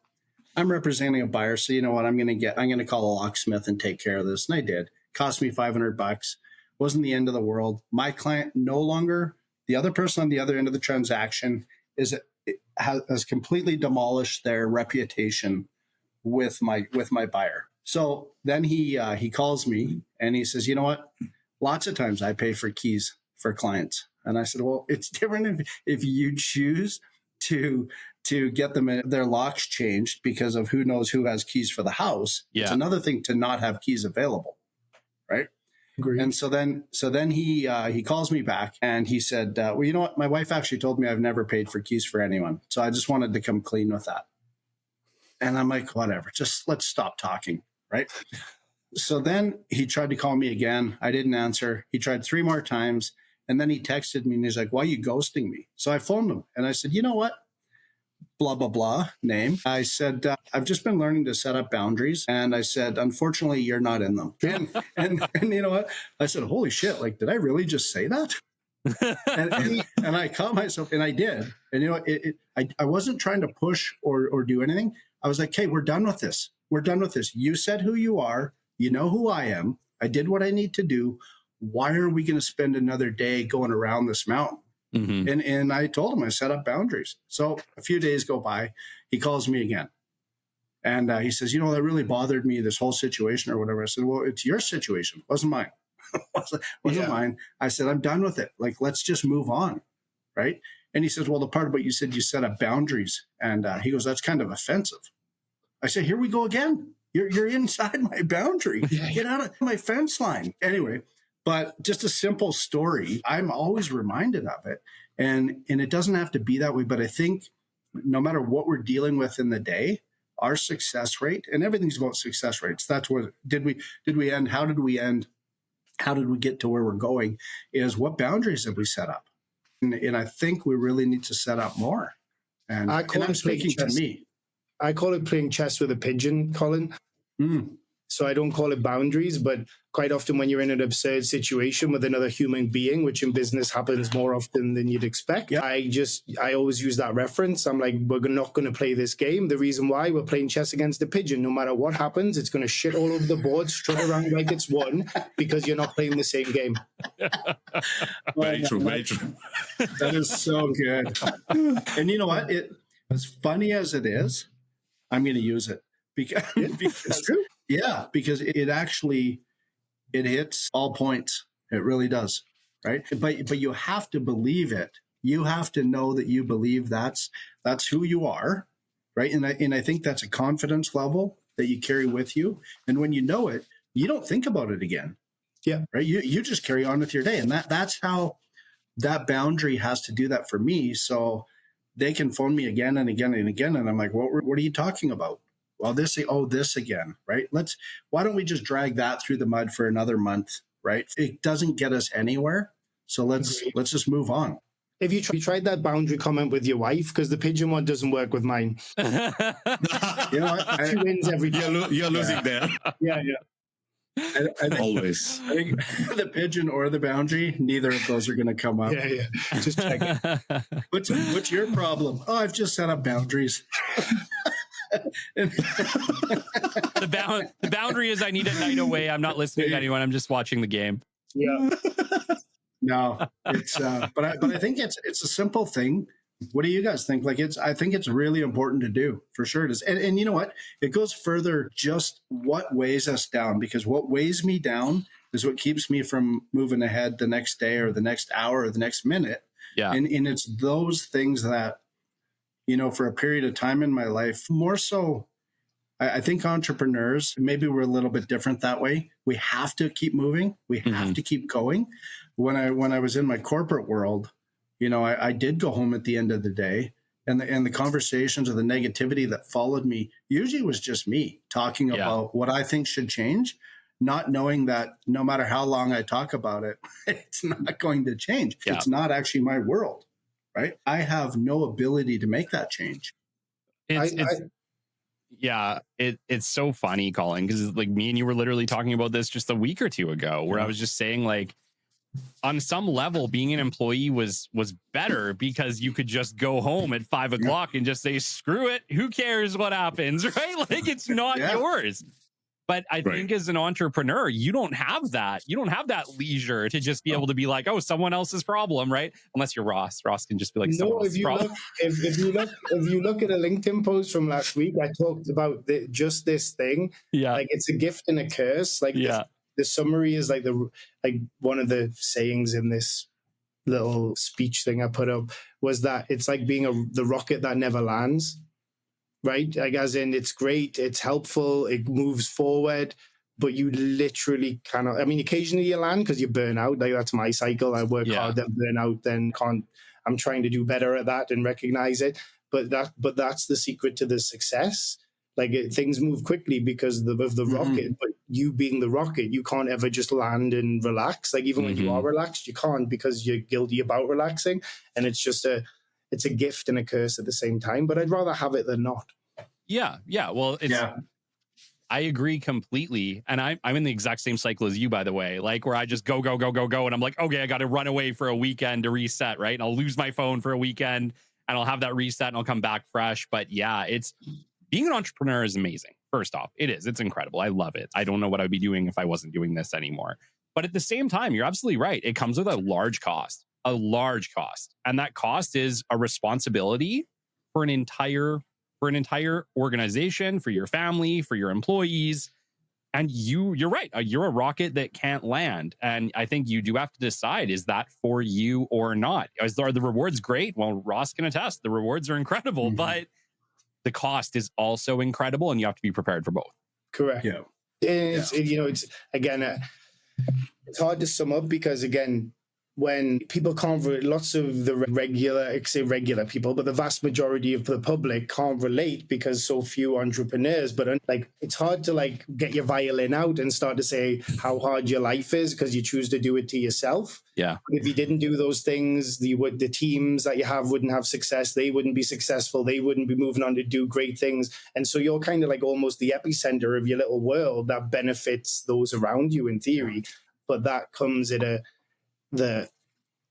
Speaker 4: I'm representing a buyer. So you know what I'm going to call a locksmith and take care of this. And I did. Cost me $500. Wasn't the end of the world. My client the other person on the other end of the transaction has completely demolished their reputation with my buyer. So then he calls me and he says, "You know what? Lots of times I pay for keys for clients." And I said, "Well, it's different if you choose to get them their locks changed because of who knows who has keys for the house. Yeah. It's another thing to not have keys available, right?" Agreed. And so then he calls me back and he said, "Well, you know what? My wife actually told me I've never paid for keys for anyone, so I just wanted to come clean with that." And I'm like, "Whatever, just let's stop talking," right? So then he tried to call me again. I didn't answer. He tried 3 more times. And then he texted me and he's like, "Why are you ghosting me?" So I phoned him and I said, "You know what? Blah, blah, blah, name." I said, "I've just been learning to set up boundaries." And I said, "Unfortunately, you're not in them." And you know what? I said, "Holy shit. Like, did I really just say that?" and I caught myself, and I did. And you know, I wasn't trying to push or do anything. I was like, "Hey, we're done with this. We're done with this. You said who you are. You know who I am. I did what I need to do. why are we going to spend another day going around this mountain?
Speaker 1: Mm-hmm.
Speaker 4: And I told him I set up boundaries. So a few days go by, he calls me again. And he says, that really bothered me, this whole situation or whatever. I said, well, it's your situation. It wasn't mine. wasn't mine. I said, I'm done with it. Like, let's just move on. Right. And he says, well, the part about you said you set up boundaries. And he goes, that's kind of offensive. I said, here we go again. You're inside my boundary. Get out of my fence line. Anyway, but just a simple story. I'm always reminded of it. And it doesn't have to be that way. But I think no matter what we're dealing with in the day, our success rate, and everything's about success rates. That's what, did we end? How did we end? How did we get to where we're going? Is what boundaries have we set up? And I think we really need to set up more. And I'm speaking to me.
Speaker 2: I call it playing chess with a pigeon, Colin. So I don't call it boundaries, but quite often when you're in an absurd situation with another human being, which in business happens more often than you'd expect, I always use that reference. I'm like, we're not going to play this game. The reason why we're playing chess against a pigeon, no matter what happens, it's going to shit all over the board, strut around like it's won, because you're not playing the same game.
Speaker 3: Very true, very true.
Speaker 4: That is so good. And you know what? As funny as it is, I'm going to use it because it's true. Yeah, because it actually hits all points. It really does, right? But you have to believe it. You have to know that you believe that's who you are, right? And I think that's a confidence level that you carry with you. And when you know it, you don't think about it again.
Speaker 2: Yeah,
Speaker 4: right. You just carry on with your day, and that's how that boundary has to do that for me. So they can phone me again and again and again, and I'm like, what are you talking about? Well, this again, right? Why don't we just drag that through the mud for another month, right? It doesn't get us anywhere. So let's just move on.
Speaker 2: If you tried that boundary comment with your wife, because the pigeon one doesn't work with mine.
Speaker 4: You know what?
Speaker 2: She wins every time.
Speaker 3: You're losing there.
Speaker 2: Yeah.
Speaker 3: Always.
Speaker 4: I think the pigeon or the boundary, neither of those are going to come up.
Speaker 2: Yeah. Just check it.
Speaker 4: What's your problem? Oh, I've just set up boundaries.
Speaker 1: The boundary is I need a night away. I'm not listening to anyone. I'm just watching the game.
Speaker 2: Yeah.
Speaker 4: No, it's but I think it's a simple thing. What do you guys think? I think it's really important to do, for sure it is. And you know what? It goes further, just what weighs us down, because what weighs me down is what keeps me from moving ahead the next day or the next hour or the next minute.
Speaker 1: Yeah.
Speaker 4: And it's those things that, for a period of time in my life, more so, I think entrepreneurs, maybe we're a little bit different that way. We have to keep moving. We have to keep going. When I was in my corporate world, I did go home at the end of the day, and the conversations or the negativity that followed me usually was just me talking about what I think should change, not knowing that no matter how long I talk about it, it's not going to change. Yeah. It's not actually my world. Right? I have no ability to make that change.
Speaker 1: It's so funny, Colin, because like me and you were literally talking about this just a week or two ago, where I was just saying, like, on some level, being an employee was better because you could just go home at 5 o'clock and just say, screw it. Who cares what happens? Right? Like, it's not yours. But I think as an entrepreneur, you don't have that. You don't have that leisure to just be able to be like, oh, someone else's problem, right? Unless you're Ross. Ross can just be like,
Speaker 2: no. If you look at a LinkedIn post from last week, I talked about just this thing. Yeah, like it's a gift and a curse. Like the summary is like one of the sayings in this little speech thing I put up was that it's like being the rocket that never lands. Right? Like, as in, it's great, it's helpful, it moves forward, but you literally cannot. I mean, occasionally you land because you burn out. Like, that's my cycle. I work hard, then burn out, then can't. I'm trying to do better at that and recognize it. But that's the secret to the success. Like, things move quickly because of the rocket. But you being the rocket, you can't ever just land and relax. Like, even when you are relaxed, you can't, because you're guilty about relaxing, and it's just it's a gift and a curse at the same time, but I'd rather have it than not.
Speaker 1: Yeah. Well, I agree completely. And I'm in the exact same cycle as you, by the way, like where I just go. And I'm like, okay, I got to run away for a weekend to reset. Right. And I'll lose my phone for a weekend and I'll have that reset and I'll come back fresh. But yeah, being an entrepreneur is amazing. First off, it is. It's incredible. I love it. I don't know what I'd be doing if I wasn't doing this anymore. But at the same time, you're absolutely right. It comes with a large cost. And that cost is a responsibility for an entire organization, for your family, for your employees. And you're right. You're a rocket that can't land. And I think you do have to decide, is that for you or not? Are the rewards great? Well, Ross can attest. The rewards are incredible, but the cost is also incredible, and you have to be prepared for both.
Speaker 2: Correct.
Speaker 4: Yeah.
Speaker 2: It's, it's again, it's hard to sum up because, again, when people can't, lots of the regular people, but the vast majority of the public can't relate because so few entrepreneurs. But like, it's hard to like get your violin out and start to say how hard your life is because you choose to do it to yourself.
Speaker 1: Yeah.
Speaker 2: If you didn't do those things, the teams that you have wouldn't have success. They wouldn't be successful. They wouldn't be moving on to do great things. And so you're kind of like almost the epicenter of your little world that benefits those around you in theory. But that comes at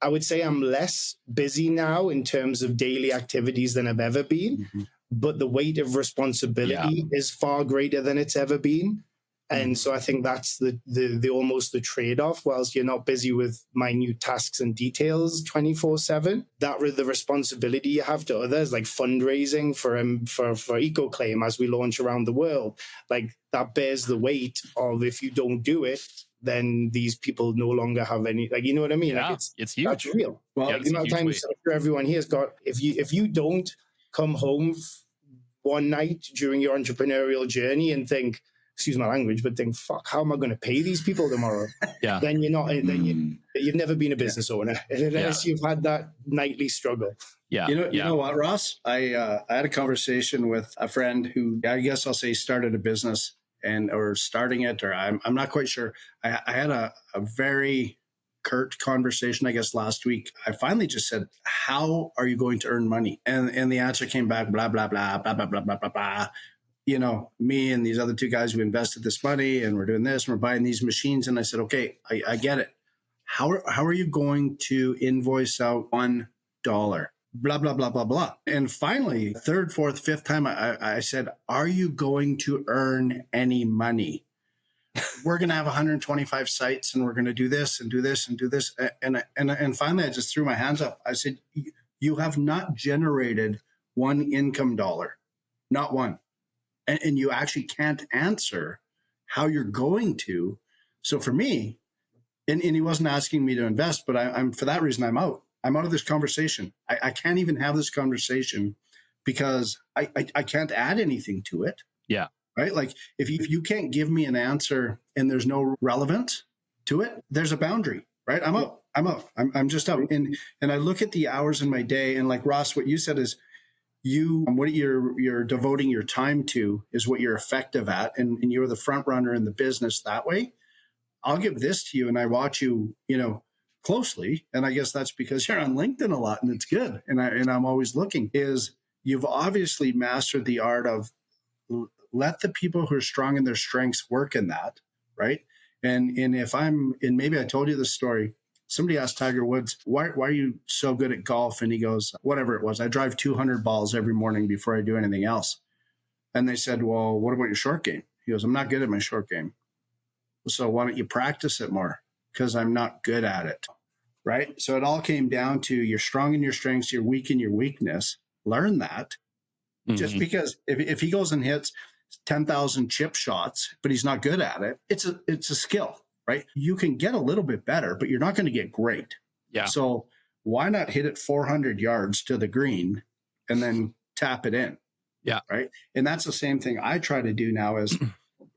Speaker 2: I would say I'm less busy now in terms of daily activities than I've ever been, but the weight of responsibility is far greater than it's ever been. And so I think that's the almost the trade-off. Whilst you're not busy with minute tasks and details 24/7, the responsibility you have to others, like fundraising for EcoClaim as we launch around the world, like that bears the weight of, if you don't do it, then these people no longer have any, like, you know what I mean?
Speaker 1: Yeah,
Speaker 2: Like
Speaker 1: it's huge.
Speaker 2: That's real. Well, the amount of times everyone here has got, if you don't come home one night during your entrepreneurial journey and think, excuse my language, but think, fuck, how am I going to pay these people tomorrow?
Speaker 1: Yeah.
Speaker 2: Then you're not, then you've never been a business owner unless you've had that nightly struggle.
Speaker 1: Yeah.
Speaker 4: You know what, Ross? I had a conversation with a friend who, I guess I'll say, started a business or starting it, or I'm not quite sure. I had a very curt conversation, I guess, last week. I finally just said, how are you going to earn money? And the answer came back, blah, blah, blah, blah, blah, blah, blah, blah, blah. You know, me and these other two guys, we invested this money and we're doing this and we're buying these machines. And I said, okay, I get it. How are you going to invoice out $1? Blah, blah, blah, blah, blah. And finally, third, fourth, fifth time, I said, are you going to earn any money? We're going to have 125 sites and we're going to do this and do this and do this. And finally, I just threw my hands up. I said, you have not generated one income dollar, not one. And you actually can't answer how you're going to. So for me, and he wasn't asking me to invest, but I'm for that reason, I'm out. I'm out of this conversation. I can't even have this conversation because I can't add anything to it.
Speaker 1: Yeah.
Speaker 4: Right? Like if you can't give me an answer and there's no relevance to it, there's a boundary, right? I'm out. I'm just out. And I look at the hours in my day, and like Ross, what you said is what you're devoting your time to is what you're effective at. And you're the front runner in the business that way. I'll give this to you, and I watch you, closely. And I guess that's because you're on LinkedIn a lot, and it's good. And I'm always looking. Is you've obviously mastered the art of let the people who are strong in their strengths work in that, right? And maybe I told you this story. Somebody asked Tiger Woods, why are you so good at golf? And he goes, whatever it was, I drive 200 balls every morning before I do anything else. And they said, well, what about your short game? He goes, I'm not good at my short game. So why don't you practice it more? Because I'm not good at it, right? So it all came down to you're strong in your strengths, you're weak in your weakness. Learn that. Mm-hmm. Just because if he goes and hits 10,000 chip shots, but he's not good at it, it's a skill, right? You can get a little bit better, but you're not going to get great.
Speaker 1: Yeah.
Speaker 4: So why not hit it 400 yards to the green and then tap it in?
Speaker 1: Yeah.
Speaker 4: Right. And that's the same thing I try to do now is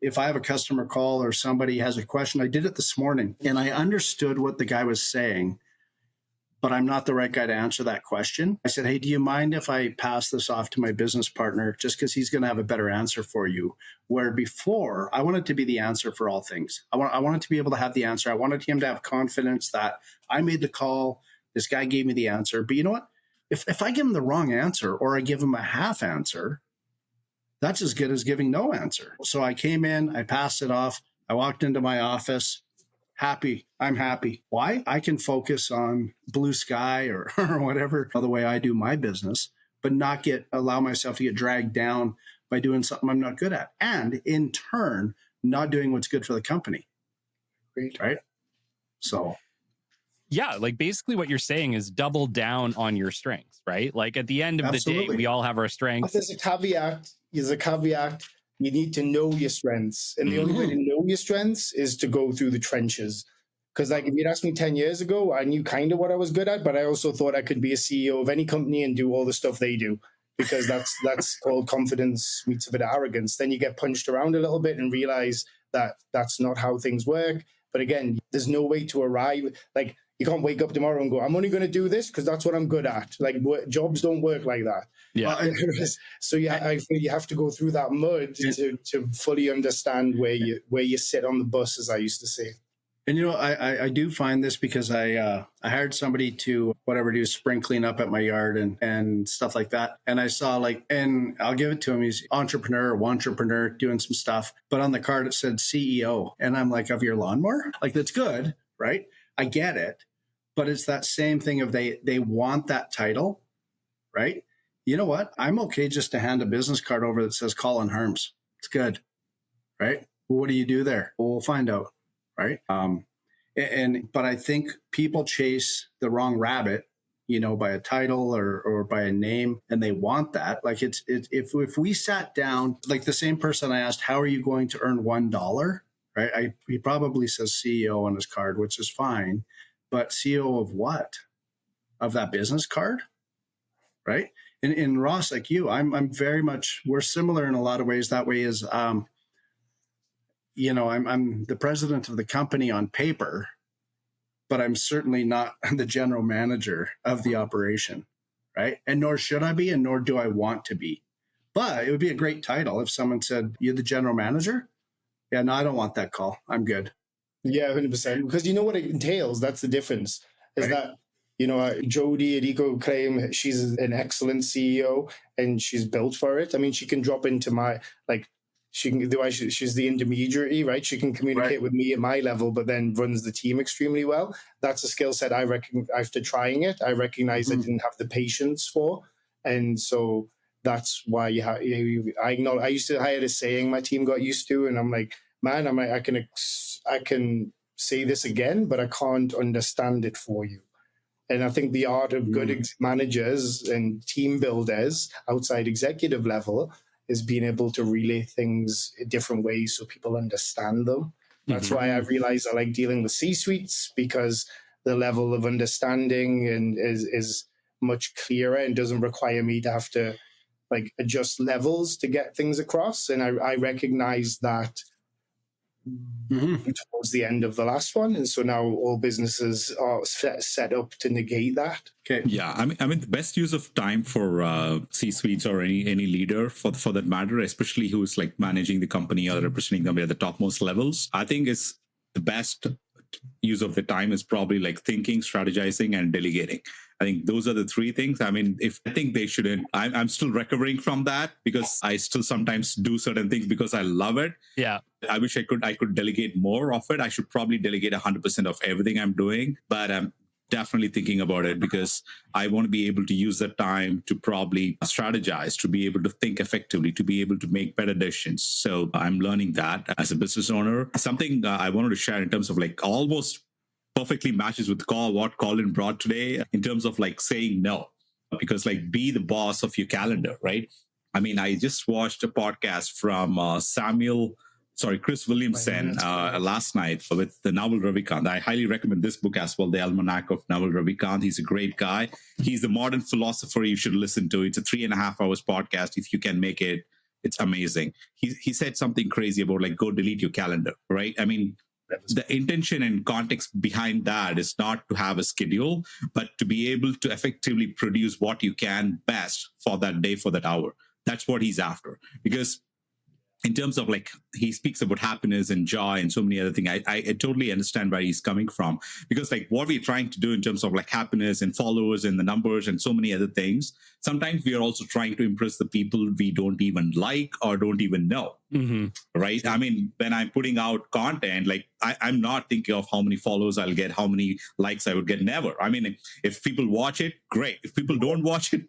Speaker 4: if I have a customer call or somebody has a question, I did it this morning and I understood what the guy was saying, but I'm not the right guy to answer that question. I said, hey, do you mind if I pass this off to my business partner just because he's going to have a better answer for you? Where before I wanted to be the answer for all things. I wanted to be able to have the answer. I wanted him to have confidence that I made the call. This guy gave me the answer. But you know what? If I give him the wrong answer or I give him a half answer, that's as good as giving no answer. So I came in, I passed it off. I walked into my office, happy. I'm happy. Why? I can focus on blue sky or whatever, the way I do my business, but not allow myself to get dragged down by doing something I'm not good at. And in turn, not doing what's good for the company.
Speaker 2: Great.
Speaker 4: Right? So
Speaker 1: yeah, like basically what you're saying is double down on your strengths, right? Like at the end of the day, we all have our strengths.
Speaker 2: There's a caveat. You need to know your strengths. And the only way to know your strengths is to go through the trenches. Because like if you'd asked me 10 years ago, I knew kind of what I was good at, but I also thought I could be a CEO of any company and do all the stuff they do. Because that's called confidence meets a bit of arrogance. Then you get punched around a little bit and realize that that's not how things work. But again, there's no way to arrive. Like you can't wake up tomorrow and go, I'm only going to do this because that's what I'm good at. Like jobs don't work like that.
Speaker 1: Yeah.
Speaker 2: So yeah, I feel you have to go through that mud to fully understand where you sit on the bus, as I used to say.
Speaker 4: And you know, I do find this because I hired somebody to do spring cleanup at my yard and stuff like that. And I saw and I'll give it to him. He's entrepreneur doing some stuff. But on the card it said CEO, and I'm like, of your lawnmower? Like that's good, right? I get it, but it's that same thing of they want that title, right? You know what? I'm okay just to hand a business card over that says Colin Harms. It's good, right? Well, what do you do there? Well, we'll find out. Right. But I think people chase the wrong rabbit, by a title or by a name, and they want that. Like if we sat down, like the same person I asked, how are you going to earn $1? Right. He probably says CEO on his card, which is fine. But CEO of what? Of that business card? Right. In Ross, like you, I'm very much, we're similar in a lot of ways. That way is, I'm the president of the company on paper, but I'm certainly not the general manager of the operation, right? And nor should I be, and nor do I want to be. But it would be a great title if someone said, "You're the general manager." Yeah, no, I don't want that call. I'm good.
Speaker 2: Yeah, 100%. Because you know what it entails. That's the difference. Is that Jody at Eco claim she's an excellent CEO and she's built for it. I mean, she can drop into my she's the intermediary, right? She can communicate with me at my level, but then runs the team extremely well. That's a skill set I reckon after trying it, I recognize I didn't have the patience for. And so that's why I had a saying my team got used to, and I'm like, man, I can say this again, but I can't understand it for you. And I think the art of good managers and team builders outside executive level is being able to relay things in different ways so people understand them. That's why I realized I like dealing with C-suites, because the level of understanding is much clearer and doesn't require me to have to adjust levels to get things across. And I recognize that towards the end of the last one, and so now all businesses are set up to negate that.
Speaker 3: Okay. Yeah, I mean, the best use of time for C-suites or any leader for that matter, especially who's managing the company or representing them at the topmost levels, I think is the best use of the time is probably thinking, strategizing, and delegating. I think those are the three things. I mean, they shouldn't, I'm still recovering from that because I still sometimes do certain things because I love it.
Speaker 1: Yeah.
Speaker 3: I wish I could delegate more of it. I should probably delegate 100% of everything I'm doing, but I'm definitely thinking about it because I want to be able to use that time to probably strategize, to be able to think effectively, to be able to make better decisions. So I'm learning that as a business owner. Something I wanted to share in terms of almost perfectly matches with what Colin brought today in terms of saying no, because be the boss of your calendar, right? I mean, I just watched a podcast from Chris Williamson last night with the Naval Ravikant. I highly recommend this book as well, The Almanac of Naval Ravikant. He's a great guy. He's the modern philosopher you should listen to. It's a 3.5 hours podcast. If you can make it, it's amazing. He said something crazy about go delete your calendar, right? I mean, the intention and context behind that is not to have a schedule, but to be able to effectively produce what you can best for that day, for that hour. That's what he's after. Because in terms of he speaks about happiness and joy and so many other things, I totally understand where he's coming from, because what we're trying to do in terms of happiness and followers and the numbers and so many other things, sometimes we are also trying to impress the people we don't even like or don't even know. Right? I mean, when I'm putting out content, I'm not thinking of how many followers I'll get, how many likes I would get. Never. I mean, if people watch it, great. If people don't watch it,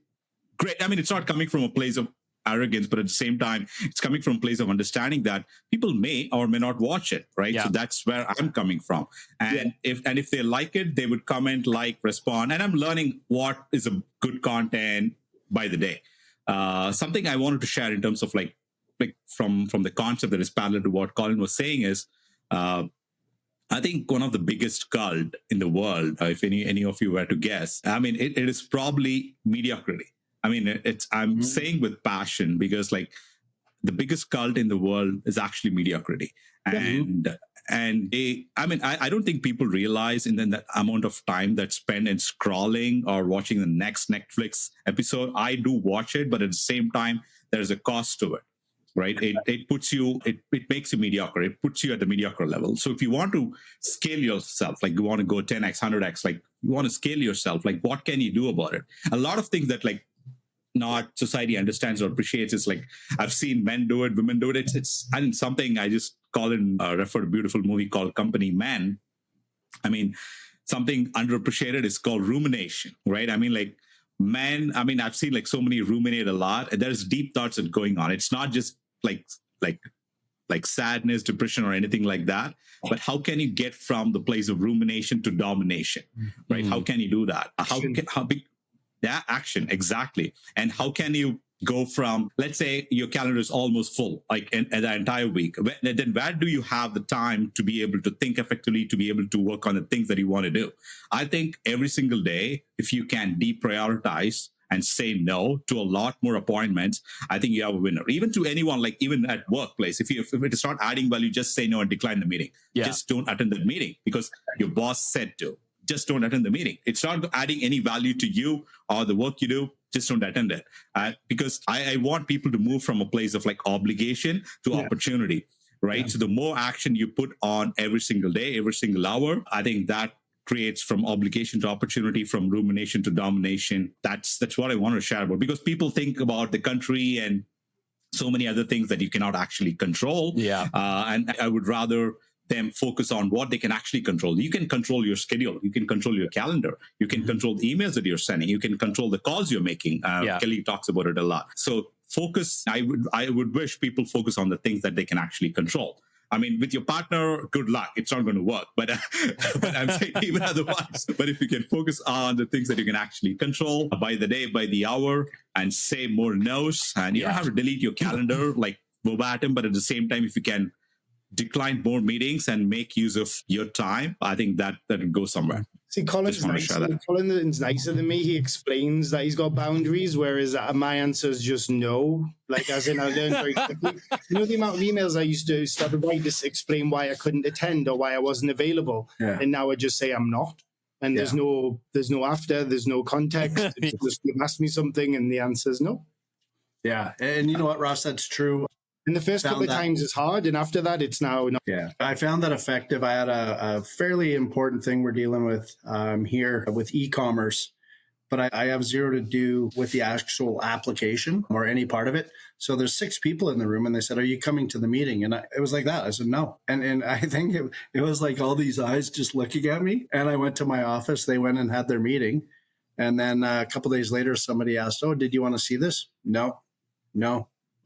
Speaker 3: great. I mean, it's not coming from a place of arrogance, but at the same time, it's coming from a place of understanding that people may or may not watch it, right?
Speaker 1: Yeah.
Speaker 3: So that's where I'm coming from. And if they like it, they would comment, like, respond. And I'm learning what is a good content by the day. Something I wanted to share in terms of like from the concept that is parallel to what Colin was saying is, I think one of the biggest cult in the world, if any of you were to guess, I mean, it is probably mediocrity. I mean, I'm saying with passion because like the biggest cult in the world is actually mediocrity. And I don't think people realize in that amount of time that's spent in scrolling or watching the next Netflix episode. I do watch it, but at the same time, there's a cost to it. Right. It puts you, it makes you mediocre. It puts you at the mediocre level. So if you want to scale yourself, like you want to go 10x, 100x, like you want to scale yourself, like what can you do about it? A lot of things that like not society understands or appreciates is like, I've seen men do it, women do it. It's and something I just refer to a beautiful movie called Company Man. I mean, something underappreciated is called rumination, right? I mean, like men, I mean, I've seen like so many ruminate a lot. And there's deep thoughts that are going on. It's not just like sadness, depression, or anything like that. But how can you get from the place of rumination to domination, right? How can you do that? Action, exactly. And how can you go from, let's say your calendar is almost full, like the entire week. Then where do you have the time to be able to think effectively, to be able to work on the things that you want to do? I think every single day, if you can deprioritize and say no to a lot more appointments, I think you have a winner. Even to anyone, like even at workplace, if it is not adding value, just say no and decline the meeting. Just don't attend the meeting because your boss said to. Just don't attend the meeting. It's not adding any value to you or the work you do. Just don't attend it. Because I want people to move from a place of like obligation to opportunity, right? So the more action you put on every single day, every single hour, I think that creates from obligation to opportunity, from rumination to domination. That's what I want to share about, because people think about the country and so many other things that you cannot actually control. And I would rather them focus on what they can actually control. You can control your schedule. You can control your calendar. You can control the emails that you're sending. You can control the calls you're making. Kelly talks about it a lot. So focus. I would wish people focus on the things that they can actually control. I mean, with your partner, good luck. It's not going to work. But I'm saying even otherwise. But if you can focus on the things that you can actually control by the day, by the hour, and say more no's, and you don't have to delete your calendar like verbatim, but at the same time, if you can decline more meetings and make use of your time, I think that would go somewhere.
Speaker 2: See, Colin's nicer than me. He explains that he's got boundaries, whereas my answer is just no. Like, as in, I learned very quickly. You know, the amount of emails I used to start to write to explain why I couldn't attend or why I wasn't available. And now I just say I'm not. And there's no after, there's no context. It's just you ask me something and the answer is no.
Speaker 4: Yeah. And you know what, Ross, that's true.
Speaker 2: And the first couple of times it's hard, and after that, it's now not.
Speaker 4: Yeah, I found that effective. I had a fairly important thing we're dealing with here with e-commerce, but I have zero to do with the actual application or any part of it. So there's 6 people in the room, and they said, "Are you coming to the meeting?" And it was like that. I said, "No." And I think it was like all these eyes just looking at me. And I went to my office. They went and had their meeting. And then a couple of days later, somebody asked, "Oh, did you want to see this?" No.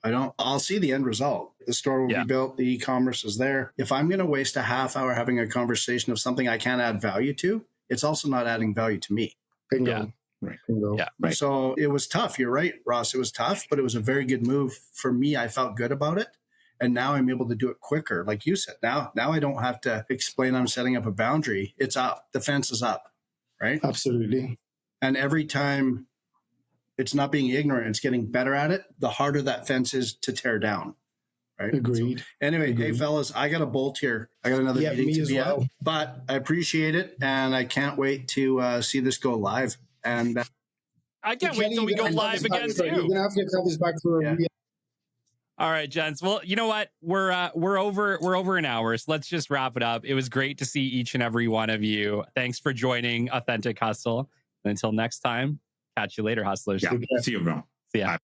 Speaker 4: I don't. I'll see the end result. The store will be built. The e-commerce is there. If I'm going to waste a half hour having a conversation of something I can't add value to, it's also not adding value to me.
Speaker 2: Bingo.
Speaker 4: Right.
Speaker 2: Bingo.
Speaker 1: Yeah. Right.
Speaker 4: So it was tough. You're right, Ross. It was tough, but it was a very good move for me. I felt good about it. And now I'm able to do it quicker. Like you said, now I don't have to explain I'm setting up a boundary. It's up. The fence is up. Right.
Speaker 2: Absolutely.
Speaker 4: And every time, it's not being ignorant. It's getting better at it. The harder that fence is to tear down. Right.
Speaker 2: Agreed.
Speaker 4: So, anyway, Hey fellas, I got a bolt here. I got another meeting to be at, but I appreciate it. And I can't wait to see this go live. And
Speaker 1: I can't wait till we go live again too.
Speaker 2: You're going to have to come back for a
Speaker 1: All right, gents. Well, you know what? We're over an hour, so let's just wrap it up. It was great to see each and every one of you. Thanks for joining Authentic Hustle. And until next time, catch you later, hustlers.
Speaker 3: Yeah. See you, bro.
Speaker 1: See ya. Bye.